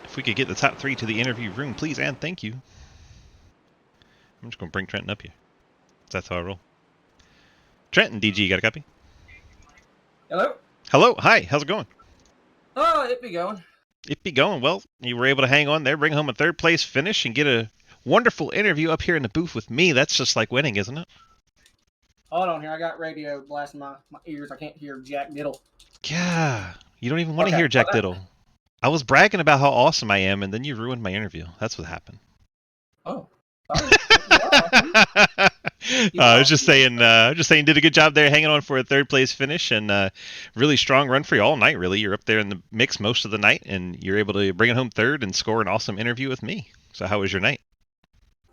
If we could get the top 3 to the interview room, please and thank you. I'm just going to bring Trenton up here. That's how I roll. Trenton, DG, you got a copy? Hello? Hello, hi, how's it going? Oh, it be going. It be going. Well, you were able to hang on there, bring home a third place finish, and get a wonderful interview up here in the booth with me. That's just like winning, isn't it? Hold on here. I got radio blasting my ears. I can't hear Jack Diddle. Yeah, you don't even want to Okay, hear Jack well, Diddle. I was bragging about how awesome I am, and then you ruined my interview. That's what happened. Oh. I was just saying, did a good job there, hanging on for a third place finish, and really strong run for you all night. Really, you're up there in the mix most of the night, and you're able to bring it home third and score an awesome interview with me. So, how was your night?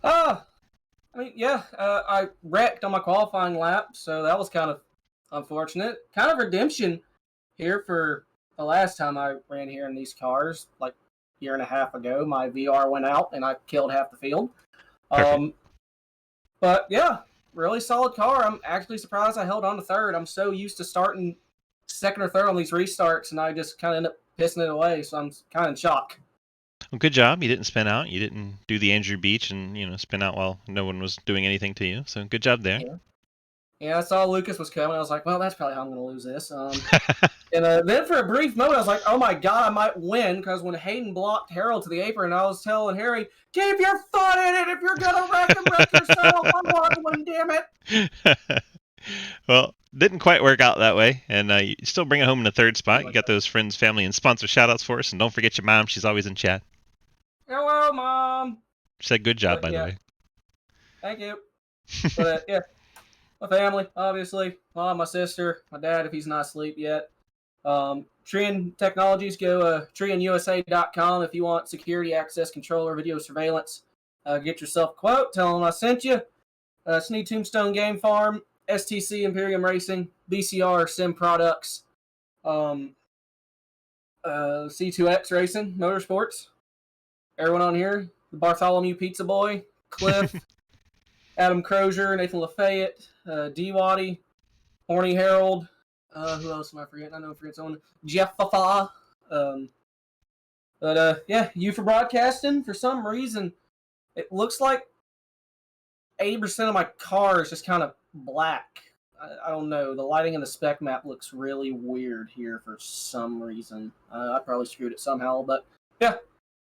I mean, yeah, I wrecked on my qualifying lap, so that was kind of unfortunate. Kind of redemption here for the last time I ran here in these cars, like a year and a half ago. My VR went out, and I killed half the field. But yeah, really solid car. I'm actually surprised I held on to third. I'm so used to starting second or third on these restarts, and I just kind of end up pissing it away, so I'm kind of in shock. Well, good job. You didn't spin out. You didn't do the Andrew Beach and spin out while no one was doing anything to you. So good job there. Yeah, I saw Lucas was coming. I was like, well, that's probably how I'm going to lose this. And then for a brief moment, I was like, oh my god, I might win, because when Hayden blocked Harold to the apron, I was telling Harry, keep your foot in it. If you're going to wreck yourself, I'm going to win, damn it. Well, didn't quite work out that way, and you still bring it home in the third spot. You got those friends, family, and sponsor shout-outs for us, and don't forget your mom. She's always in chat. Hello, Mom. She said good job, by the way. Thank you. But yeah, my family, obviously. Mom, my sister, my dad, if he's not asleep yet. Trian Technologies, go trianusa.com if you want security, access control, or video surveillance. Get yourself a quote. Tell them I sent you. Sneed Tombstone Game Farm, STC Imperium Racing, BCR Sim Products, C2X Racing, Motorsports. Everyone on here, the Bartholomew Pizza Boy, Cliff, Adam Crozier, Nathan Lafayette, D. Waddy, Horny Harold. Who else am I forgetting? I know I forget someone. Jeff Fafa. Yeah, you for broadcasting. For some reason, it looks like 80% of my car is just kind of black. I don't know. The lighting in the spec map looks really weird here for some reason. I probably screwed it somehow, but yeah.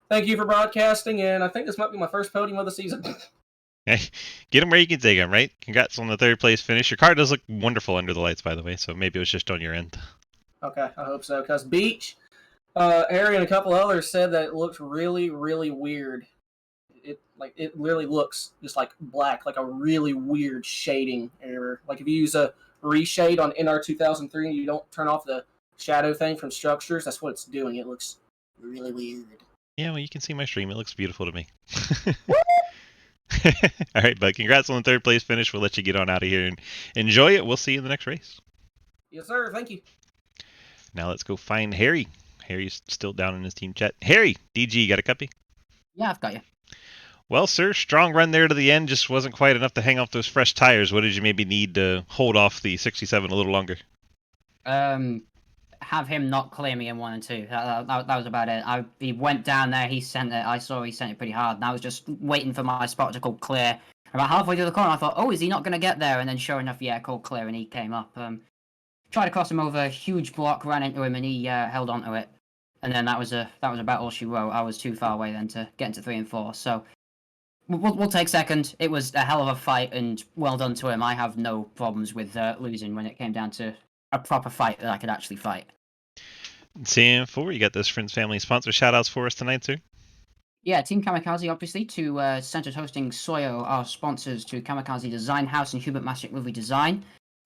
Thank you for broadcasting, and I think this might be my first podium of the season. Hey, get them where you can take them, right? Congrats on the third place finish. Your car does look wonderful under the lights, by the way, so maybe it was just on your end. Okay, I hope so, because Beach, Harry, and a couple others said that it looks really, really weird. It literally looks just like black, like a really weird shading error. Like if you use a reshade on NR 2003 and you don't turn off the shadow thing from structures, that's what it's doing. It looks really weird. Yeah, well, you can see my stream. It looks beautiful to me. All right, bud. Congrats on the third place finish. We'll let you get on out of here and enjoy it. We'll see you in the next race. Yes, sir. Thank you. Now let's go find Harry. Harry's still down in his team chat. Harry, DG, you got a copy? Yeah, I've got you. Well, sir, strong run there to the end. Just wasn't quite enough to hang off those fresh tires. What did you maybe need to hold off the 67 a little longer? Have him not clear me in 1 and 2. That was about it. He went down there, he sent it. I saw he sent it pretty hard, and I was just waiting for my spot to call clear. About halfway through the corner, I thought, oh, is he not going to get there? And then sure enough, yeah, called clear, and he came up. Tried to cross him over, huge block, ran into him, and he held onto it. And then that was about all she wrote. I was too far away then to get into 3 and 4. So we'll take second. It was a hell of a fight, and well done to him. I have no problems with losing when it came down to a proper fight that I could actually fight. CM4, you got those friends, family, sponsor shout-outs for us tonight, sir? Yeah, Team Kamikaze, obviously, to Centered Hosting Soyo, our sponsors, to Kamikaze Design House and Hubert Masick Movie Design,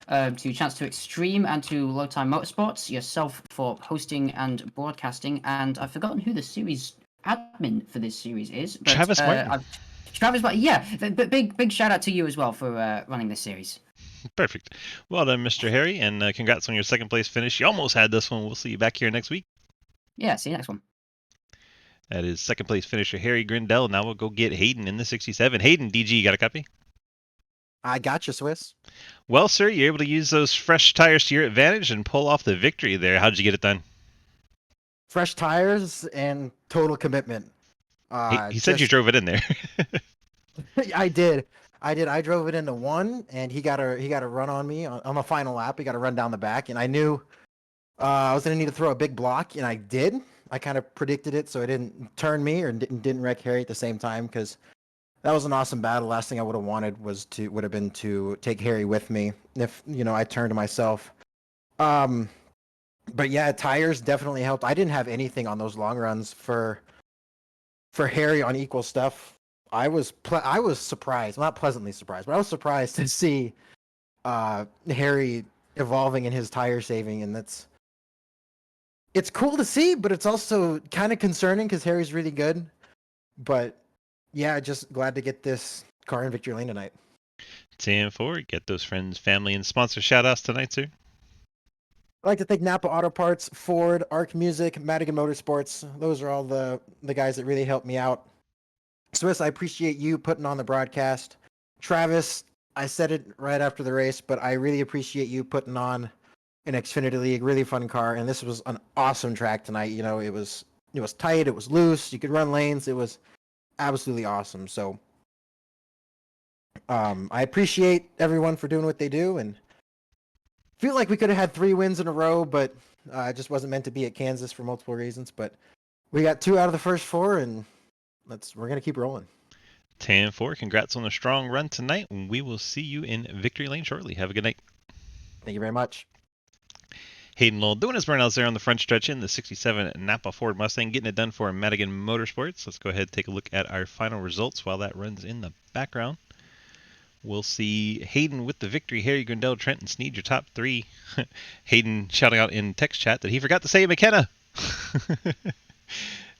to Chance to Extreme and to Low Time Motorsports, yourself for hosting and broadcasting, and I've forgotten who the series admin for this series is. But, Travis Martin. Travis Martin, yeah, but big shout out to you as well for running this series. Perfect. Well done, Mr. Harry, and congrats on your second place finish. You almost had this one. We'll see you back here next week. Yeah, see you next one. That is second place finisher Harry Grindell. Now we'll go get Hayden in the 67. Hayden, DG, you got a copy? I got you, Swiss. Well, sir, you're able to use those fresh tires to your advantage and pull off the victory there. How'd you get it done? Fresh tires and total commitment. He said you drove it in there. I did. I drove it into 1, and he got a run on me on the final lap. He got a run down the back, and I knew I was gonna need to throw a big block, and I did. I kind of predicted it, so it didn't turn me or didn't wreck Harry at the same time, because that was an awesome battle. Last thing I would have wanted would have been to take Harry with me if I turned to myself. But yeah, tires definitely helped. I didn't have anything on those long runs for Harry on equal stuff. I was surprised, not pleasantly surprised, but I was surprised to see Harry evolving in his tire saving, and it's cool to see, but it's also kind of concerning because Harry's really good. But yeah, just glad to get this car in victory lane tonight. TM4, get those friends, family, and sponsor shout-outs tonight, sir. I'd like to thank Napa Auto Parts, Ford, Arc Music, Madigan Motorsports. Those are all the guys that really helped me out. Swiss, I appreciate you putting on the broadcast. Travis, I said it right after the race, but I really appreciate you putting on an Xfinity League, really fun car, and this was an awesome track tonight. It was It was tight. It was loose. You could run lanes. It was absolutely awesome. So I appreciate everyone for doing what they do, and feel like we could have had 3 wins in a row, but it just wasn't meant to be at Kansas for multiple reasons. But we got 2 out of the first 4, and we're gonna keep rolling. 10-4. Congrats on a strong run tonight. We will see you in victory lane shortly. Have a good night. Thank you very much. Hayden Lowell doing his burnouts there on the front stretch in the 67 Napa Ford Mustang, getting it done for Madigan Motorsports. Let's go ahead and take a look at our final results while that runs in the background. We'll see Hayden with the victory. Harry, Grindell, Trent, and Sneed, your top 3. Hayden shouting out in text chat that he forgot to say McKenna.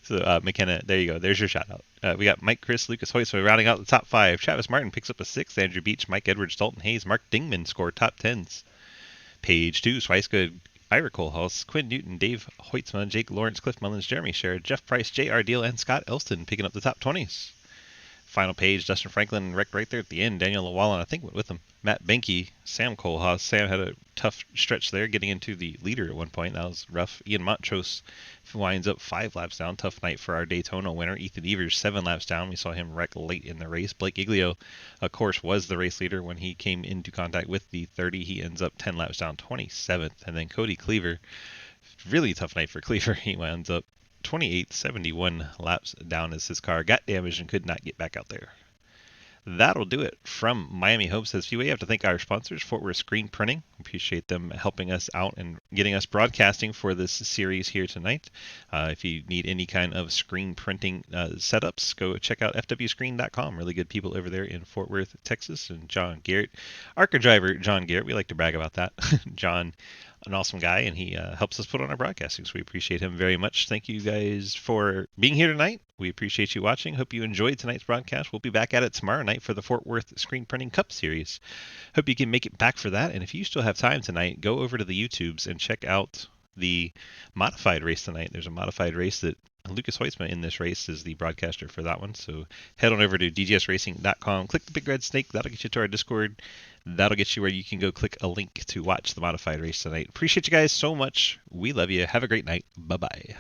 So McKenna, there you go. There's your shout out. We got Mike, Chris, Lucas Hoytsma rounding out the top 5. Travis Martin picks up a 6th. Andrew Beach, Mike Edwards, Dalton Hayes, Mark Dingman score top 10s. Page 2, Swicegood, Ira Colehouse, Quinn Newton, Dave Hoytsma, Jake Lawrence, Cliff Mullins, Jeremy Sherrod, Jeff Price, J.R. Deal, and Scott Elston picking up the top 20s. Final page, Dustin Franklin wrecked right there at the end. Daniel Llewellyn, I think, went with him. Matt Benke, Sam Colehouse. Sam had a tough stretch there, getting into the leader at one point. That was rough. Ian Montrose winds up 5 laps down. Tough night for our Daytona winner. Ethan Evers, 7 laps down. We saw him wreck late in the race. Blake Iglio, of course, was the race leader when he came into contact with the 30. He ends up 10 laps down, 27th. And then Cody Cleaver, really tough night for Cleaver. He winds up 28th, 71 laps down as his car got damaged and could not get back out there. That'll do it from Miami Homestead Speedway. I have to thank our sponsors, Fort Worth Screen Printing. Appreciate them helping us out and getting us broadcasting for this series here tonight. If you need any kind of screen printing setups, go check out fwscreen.com. Really good people over there in Fort Worth, Texas. And John Garrett, ARCA driver John Garrett, we like to brag about that. John, an awesome guy, and he helps us put on our broadcasting, so we appreciate him very much. Thank you guys for being here tonight. We appreciate you watching. Hope you enjoyed tonight's broadcast. We'll be back at it tomorrow night for the Fort Worth Screen Printing Cup Series. Hope you can make it back for that, and if you still have time tonight, go over to the YouTubes and check out the modified race tonight. There's a modified race that Lucas Hoytsma in this race is the broadcaster for that one, so head on over to dgsracing.com, click the big red snake, that'll get you to our Discord. That'll get you where you can go click a link to watch the modified race tonight. Appreciate you guys so much. We love you. Have a great night. Bye-bye.